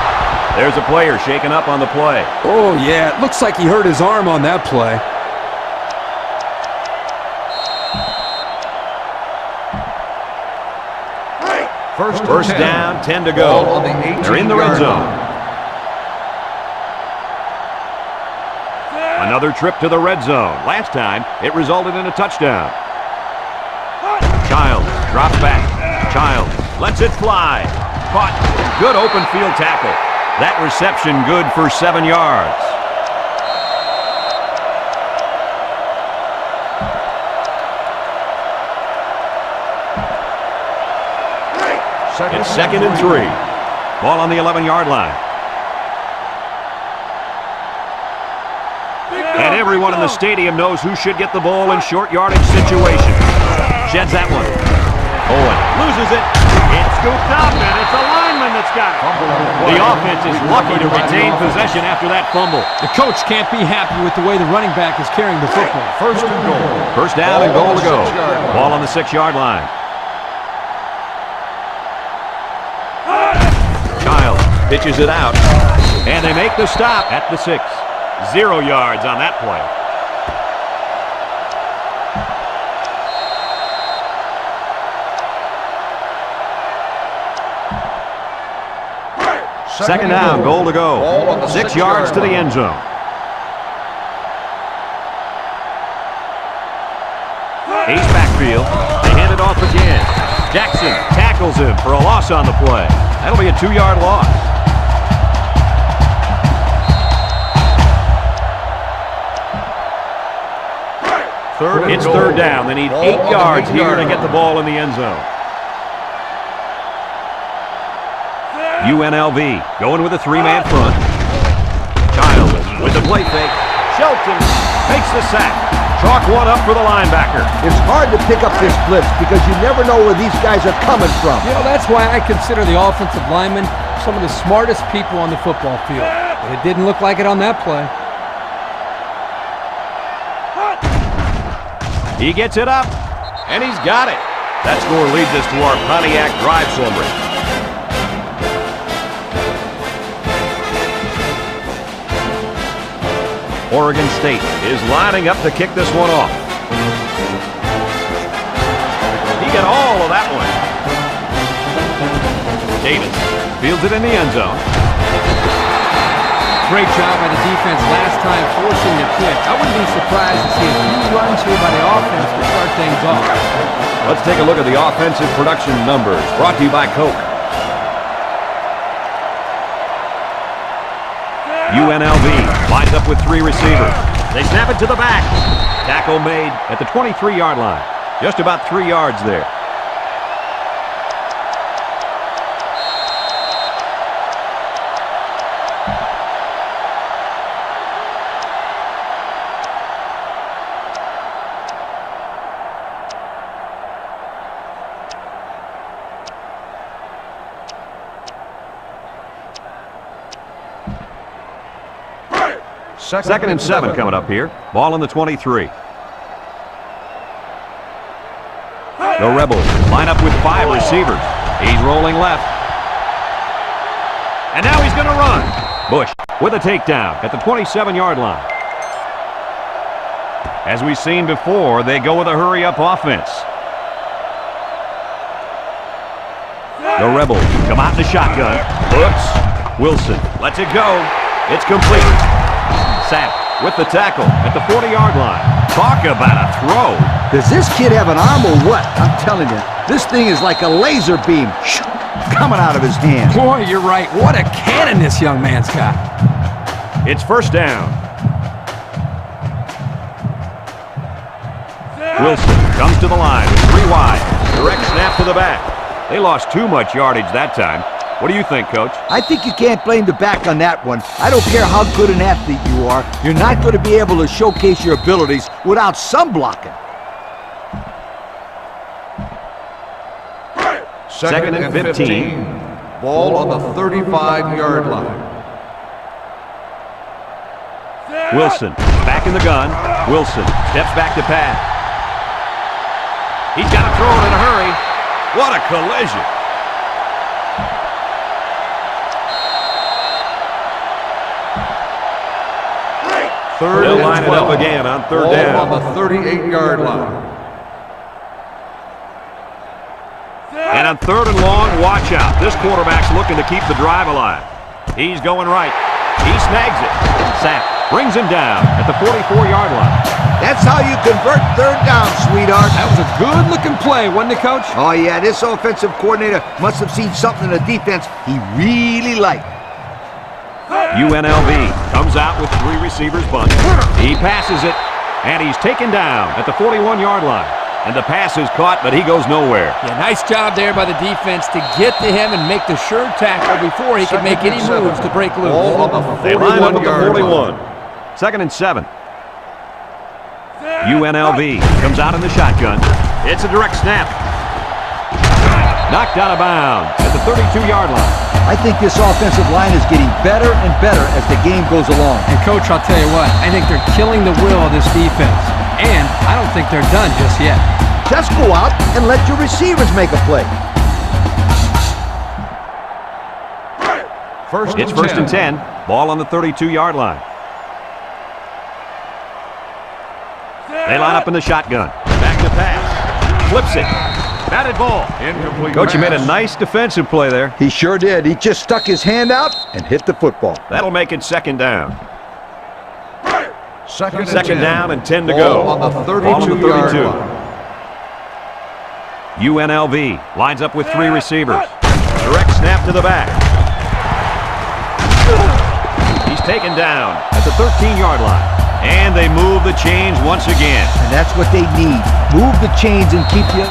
There's a player shaken up on the play. Oh, yeah, it looks like he hurt his arm on that play. First down, 10 to go. They're in the red zone. Another trip to the red zone. Last time, it resulted in a touchdown. Childs drops back. Childs lets it fly. Caught. Good open field tackle. That reception good for 7 yards. It's 2nd and 3. Ball on the 11-yard line. And everyone in the stadium knows who should get the ball in short yardage situations. Sheds that one. Owen loses it. It's scooped up, and it's a lineman that's got it. The offense is lucky to retain possession after that fumble. The coach can't be happy with the way the running back is carrying the football. First and goal. First down and goal to go. Ball on the 6-yard line. Child pitches it out, and they make the stop at the 6. 0 yards on that play. Second down, goal to go. 6 yards to the end zone. Ace backfield. They hand it off again. Jackson tackles him for a loss on the play. That'll be a 2-yard loss. It's third down. They need 8 yards here to get the ball in the end zone. UNLV going with a 3-man front. Child with the play fake. Shelton makes the sack. Chalk one up for the linebacker. It's hard to pick up this blitz because you never know where these guys are coming from. You know, that's why I consider the offensive linemen some of the smartest people on the football field. But it didn't look like it on that play. He gets it up, and he's got it. That score leads us to our Pontiac drive summary. Oregon State is lining up to kick this one off. He got all of that one. Davis fields it in the end zone. Great job by the defense last time forcing the kick. I wouldn't be surprised to see a few runs here by the offense to start things off. Let's take a look at the offensive production numbers brought to you by Coke. UNLV lines up with 3 receivers. They snap it to the back. Tackle made at the 23-yard line. Just about 3 yards there. Second and 7 coming up here. Ball on the 23. The Rebels line up with 5 receivers. He's rolling left. And now he's going to run. Bush with a takedown at the 27-yard line. As we've seen before, they go with a hurry-up offense. The Rebels come out in the shotgun. Hooks. Wilson lets it go. It's complete. Sapp with the tackle at the 40-yard line. Talk about a throw. Does this kid have an arm or what? I'm telling you, this thing is like a laser beam coming out of his hand. Boy, you're right. What a cannon this young man's got. It's first down. Wilson comes to the line with 3 wide. Direct snap to the back. They lost too much yardage that time. What do you think, Coach? I think you can't blame the back on that one. I don't care how good an athlete you are. You're not going to be able to showcase your abilities without some blocking. Second and 15. Ball on the 35-yard line. Wilson back in the gun. Wilson steps back to pass. He's got to throw it in a hurry. What a collision. They'll line it up again on third down. On the 38-yard line. And on third and long, watch out. This quarterback's looking to keep the drive alive. He's going right. He snags it. Sapp brings him down at the 44-yard line. That's how you convert third down, sweetheart. That was a good-looking play, wasn't it, Coach? Oh, yeah, this offensive coordinator must have seen something in the defense he really liked. UNLV comes out with 3 receivers bunch. He passes it, and he's taken down at the 41-yard line. And the pass is caught, but he goes nowhere. Yeah, nice job there by the defense to get to him and make the sure tackle before he could make any moves to break loose. They line up at the 41. 2nd and 7. UNLV comes out in the shotgun. It's a direct snap. Knocked out of bounds at the 32-yard line. I think this offensive line is getting better and better as the game goes along. And, Coach, I'll tell you what, I think they're killing the will of this defense. And I don't think they're done just yet. Just go out and let your receivers make a play. It's first and 10. Ball on the 32-yard line. They line up in the shotgun. Back to pass. Flips it. Batted ball. Incomplete. Coach, he made a nice defensive play there. He sure did. He just stuck his hand out and hit the football. That'll make it 2nd down. Second down and 10 to go. On the 32-yard line. UNLV lines up with 3 receivers. Direct snap to the back. He's taken down at the 13-yard line. And they move the chains once again. And that's what they need. Move the chains and keep you...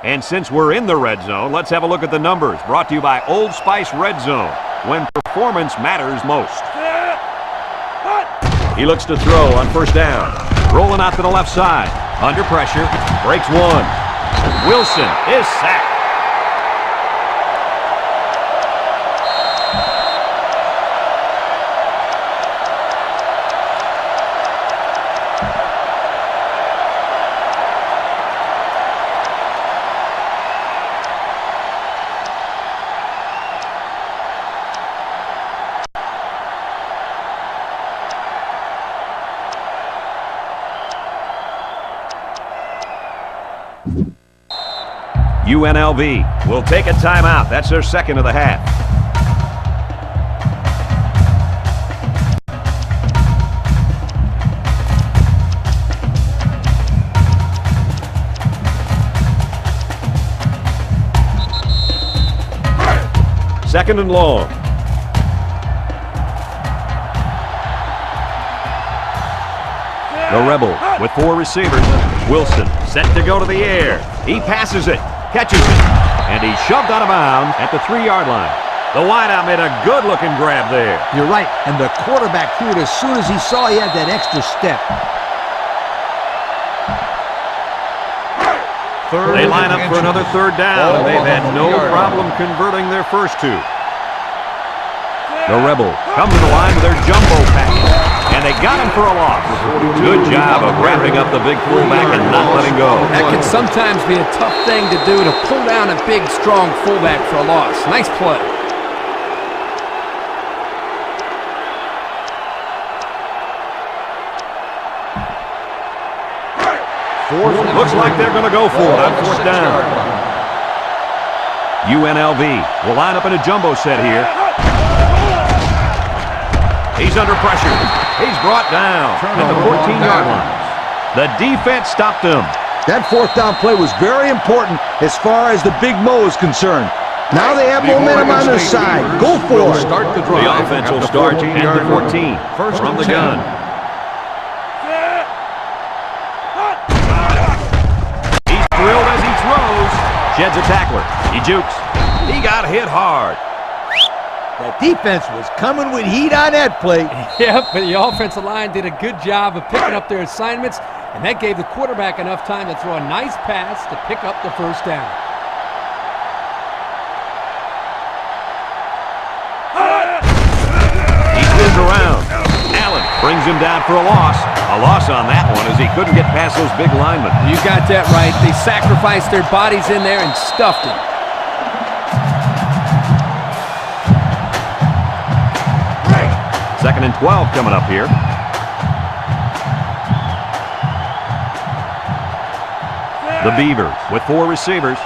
And since we're in the red zone, let's have a look at the numbers. Brought to you by Old Spice Red Zone, when performance matters most. He looks to throw on 1st down. Rolling out to the left side. Under pressure. Breaks 1. Wilson is sacked. UNLV will take a timeout. That's their 2nd of the half. Second and long. The Rebel with 4 receivers. Wilson set to go to the air. He passes it. Catches it, and he's shoved out of bounds at the 3-yard line. The wideout made a good-looking grab there. You're right, and the quarterback threw it as soon as he saw he had that extra step. They line up for another 3rd down, and they've had no problem converting their first 2. The Rebel come to the line with their jumbo package, and they got him for a loss. Good job of wrapping up the big fullback and not letting go. That can sometimes be a tough thing to do, to pull down a big, strong fullback for a loss. Nice play. Looks like they're going to go for it on 4th down. UNLV will line up in a jumbo set here. He's under pressure. He's brought down at the 14-yard line. The defense stopped him. That 4th down play was very important as far as the Big Mo is concerned. Now they have momentum on their side. Go for it. The offense will start at the 14 from the gun. He's thrilled as he throws. Sheds a tackler. He jukes. He got hit hard. That defense was coming with heat on that play. Yep, but the offensive line did a good job of picking up their assignments, and that gave the quarterback enough time to throw a nice pass to pick up the 1st down. He spins around. Allen brings him down for a loss. A loss on that one as he couldn't get past those big linemen. You got that right. They sacrificed their bodies in there and stuffed him. 2nd and 12 coming up here. The Beavers with 4 receivers.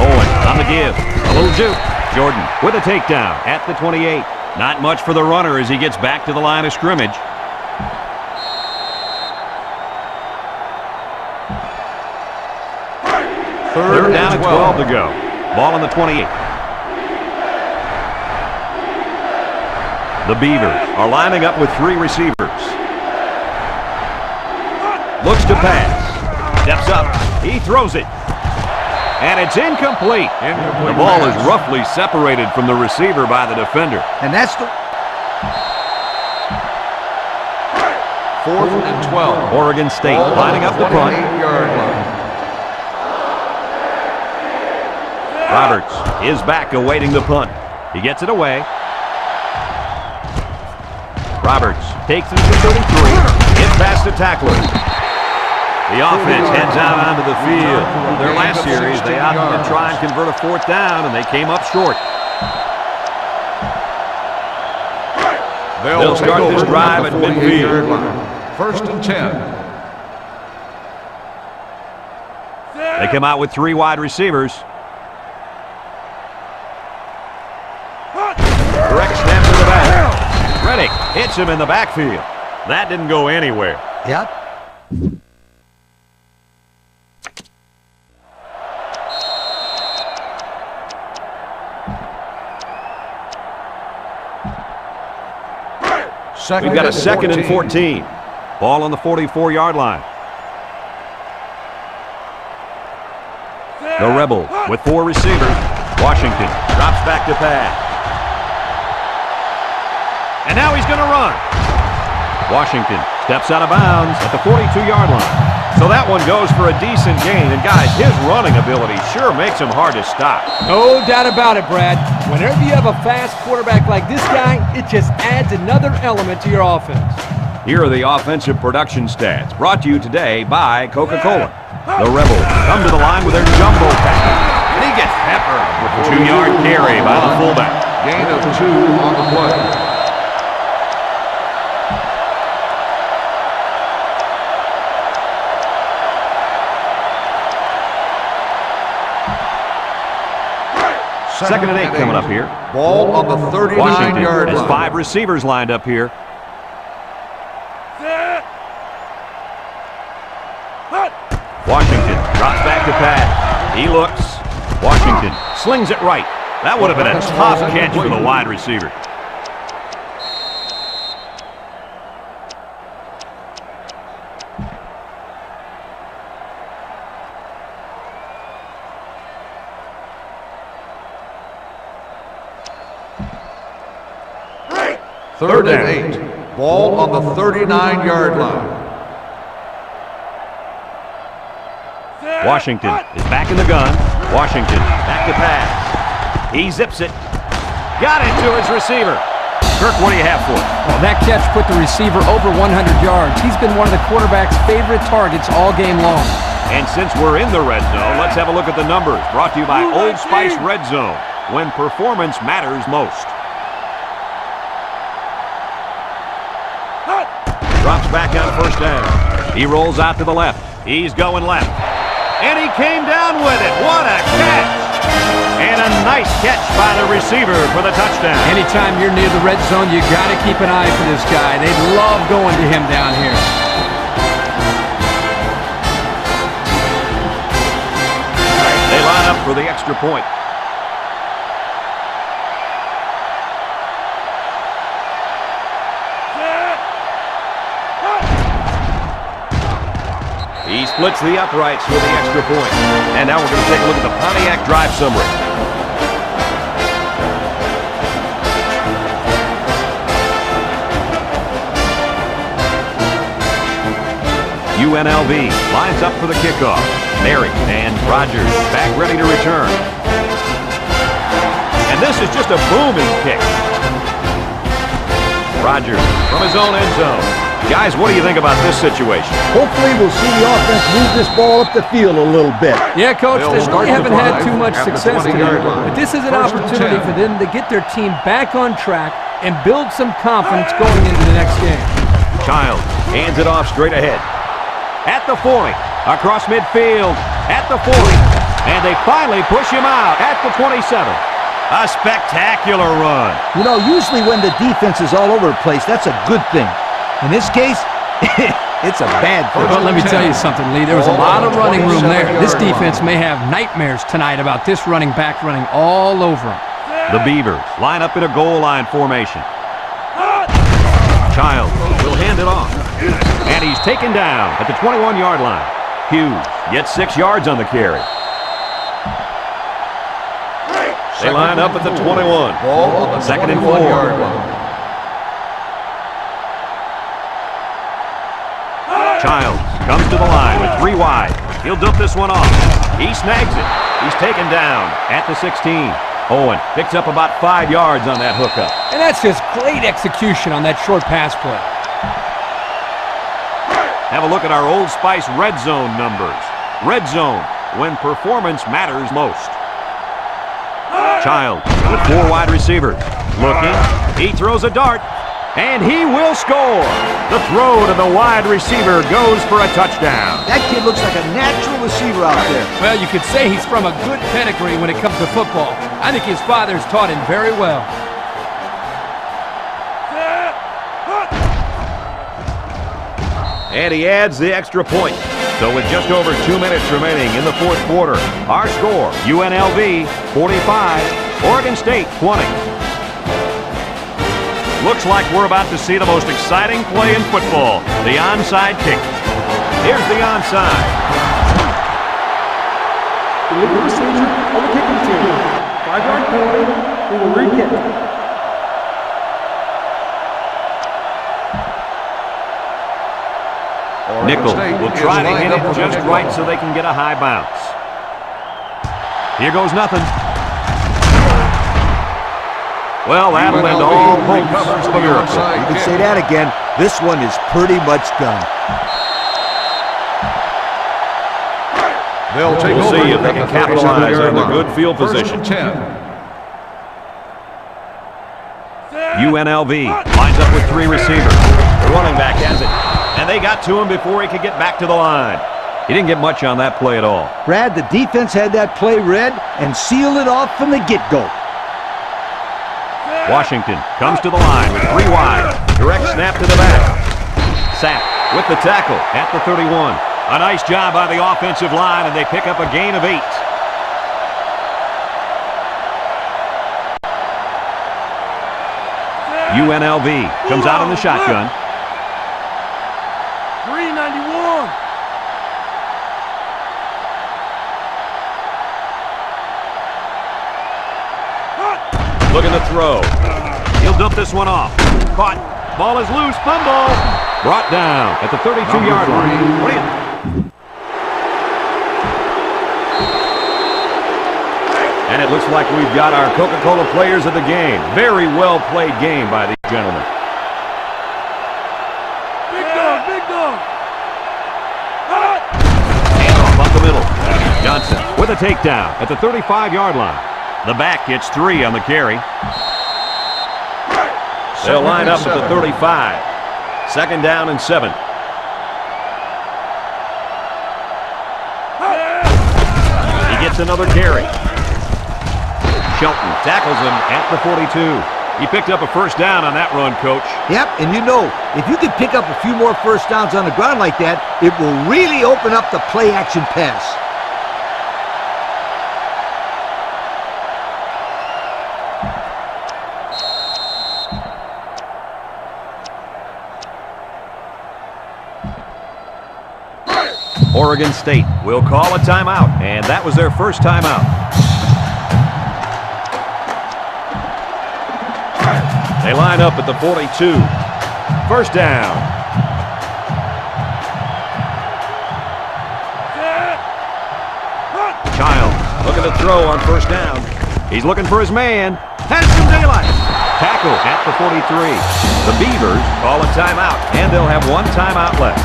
Owen on the give. A little juke. Jordan with a takedown at the 28. Not much for the runner as he gets back to the line of scrimmage. Third down and 12 to go. Ball on the 28. The Beavers are lining up with 3 receivers. Looks to pass. Steps up. He throws it. And it's incomplete. The ball is roughly separated from the receiver by the defender. And that's the... 4th and 12. Oregon State lining up the punt. 28-yard line. Roberts is back awaiting the punt. He gets it away. Roberts takes it to 33. Gets past the tackler. The offense heads out onto the field. Their last series, they opted to try and convert a 4th down, and they came up short. They'll start this drive at midfield. 1st and 10. They come out with 3 wide receivers. Direct snap to the back. Reddick hits him in the backfield. That didn't go anywhere. Yep. We've got a 2nd and 14. Ball on the 44-yard line. The Rebels with 4 receivers. Washington drops back to pass. And now he's going to run. Washington steps out of bounds at the 42-yard line. So that one goes for a decent gain. And, guys, his running ability sure makes him hard to stop. No doubt about it, Brad. Whenever you have a fast quarterback like this guy, it just adds another element to your offense. Here are the offensive production stats, brought to you today by Coca-Cola. The Rebels come to the line with their jumbo package. And he gets peppered with a 2-yard carry by the fullback. Gain of 2 on the play. Second and 8 coming up here. Ball on the 39-yard line. Has 5 receivers lined up here. Washington drops back to pass. He looks. Washington slings it right. That would have been a tough catch for the wide receiver. Third and 8. Ball on the 39-yard line. Washington is back in the gun. Washington back to pass. He zips it. Got it to his receiver. Kirk, what do you have for it? Well, that catch put the receiver over 100 yards. He's been one of the quarterback's favorite targets all game long. And since we're in the red zone, let's have a look at the numbers. Brought to you by Old Spice Red Zone, when performance matters most. Drops back on 1st down. He rolls out to the left. He's going left. And he came down with it. What a catch! And a nice catch by the receiver for the touchdown. Anytime you're near the red zone, you got to keep an eye for this guy. They love going to him down here. They line up for the extra point. He splits the uprights for the extra point. And now we're going to take a look at the Pontiac drive summary. UNLV lines up for the kickoff. Mary and Rogers back ready to return. And this is just a booming kick. Rogers from his own end zone. Guys, what do you think about this situation? Hopefully we'll see the offense move this ball up the field a little bit. Yeah, Coach, they really haven't had too much at the success today, 20-yard line. but this is an First and opportunity 10. for them to get their team back on track and build some confidence going into the next game. Childs hands it off straight ahead. At the 40, across midfield, at the 40, and they finally push him out at the 27. A spectacular run. You know, usually when the defense is all over the place, that's a good thing. In this case, it's a bad thing. Well, let me tell you something, Lee. There was a lot of running room there. This defense may have nightmares tonight about this running back running all over them. The Beavers line up in a goal line formation. Childs will hand it off. And he's taken down at the 21-yard line. Hughes gets 6 yards on the carry. They line up at the 21. Ball on the 2nd and 4. 21-yard line. Childs comes to the line with 3 wide. He'll dump this one off. He snags it. He's taken down at the 16. Owen picks up about 5 yards on that hookup. And that's just great execution on that short pass play. Have a look at our Old Spice red zone numbers. Red zone, when performance matters most. Childs with 4 wide receivers. Looking, he throws a dart, and he will score. The throw to the wide receiver goes for a touchdown. That kid looks like a natural receiver out there. Well, you could say he's from a good pedigree when it comes to football. I think his father's taught him very well. And he adds the extra point. So with just over 2 minutes remaining in the 4th quarter, our score, UNLV 45, Oregon State 20. Looks like we're about to see the most exciting play in football, the onside kick. Here's the onside. The legal procedure on the kicking team. 5-yard penalty. We will re-kick. Nickel will try to hit it just right so they can get a high bounce. Here goes nothing. Well, that'll end all hopes of a miracle. You can say that again. This one is pretty much done. They'll take We'll over see if they can capitalize on their good field 1st position. and 10. UNLV lines up with 3 receivers. The running back has it. And they got to him before he could get back to the line. He didn't get much on that play at all. Brad, the defense had that play read and sealed it off from the get-go. Washington comes to the line with 3 wide. Direct snap to the back. Sapp with the tackle at the 31. A nice job by the offensive line, and they pick up a gain of 8. UNLV comes out in the shotgun. 391. Looking to throw. He'll dump this one off. Caught. Ball is loose. Fumble. Brought down at the 32-yard line. What do you... And it looks like we've got our Coca-Cola players of the game. Very well played game by these gentlemen. Big dog, big dog. Handoff up the middle. Johnson with a takedown at the 35-yard line. The back gets 3 on the carry. They'll line up at the 35. 2nd down and 7. He gets another carry. Shelton tackles him at the 42. He picked up a 1st down on that run, Coach. Yep, and you know, if you can pick up a few more 1st downs on the ground like that, it will really open up the play-action pass. Oregon State will call a timeout, and that was their first timeout. They line up at the 42. 1st down. Childs looking to throw on 1st down. He's looking for his man. Has some daylight. Tackle at the 43. The Beavers call a timeout, and they'll have 1 timeout left.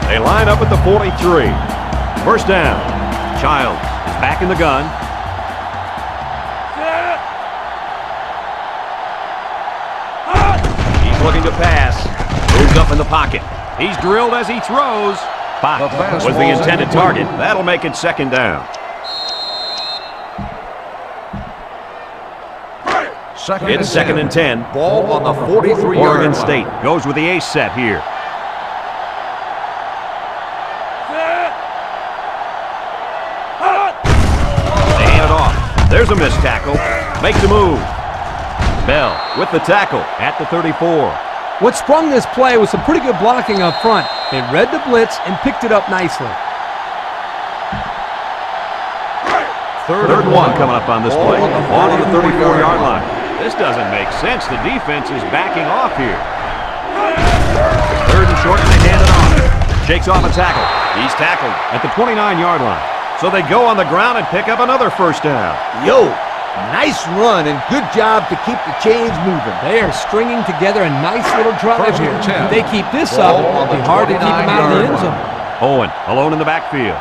They line up at the 43. 1st down. Childs is back in the gun. He's looking to pass. Moves up in the pocket. He's drilled as he throws. Spot was the intended target. That'll make it second down. It's second and 10. Ball on the 43-yard Oregon line. State goes with the ace set here. They hand it off. There's a missed tackle. Makes a move. Bell with the tackle at the 34. What sprung this play was some pretty good blocking up front. They read the blitz and picked it up nicely. Third and one coming up on this play. Ball on the 34-yard line. This doesn't make sense. The defense is backing off here. Third and short, and they hand it off. Shakes off a tackle. He's tackled at the 29-yard line. So they go on the ground and pick up another first down. Yo, nice run and good job to keep the chains moving. They are stringing together a nice little drive First here. and 10. If they keep this up, it'll be hard to keep them out of the end zone. Owen alone in the backfield.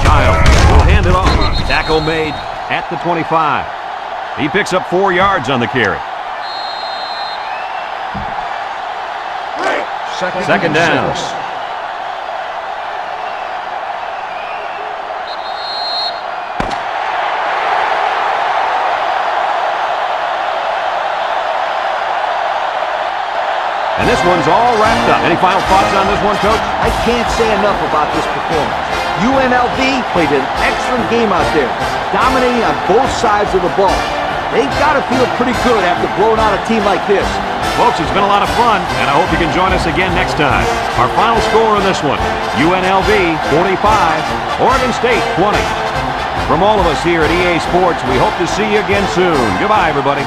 Giles will hand it off. Tackle made at the 25. He picks up 4 yards on the carry. Second down. And this one's all wrapped up. Any final thoughts on this one, Coach? I can't say enough about this performance. UNLV played an excellent game out there, dominating on both sides of the ball. They've got to feel pretty good after blowing out a team like this. Folks, it's been a lot of fun, and I hope you can join us again next time. Our final score in this one, UNLV 45, Oregon State 20. From all of us here at EA Sports, we hope to see you again soon. Goodbye, everybody.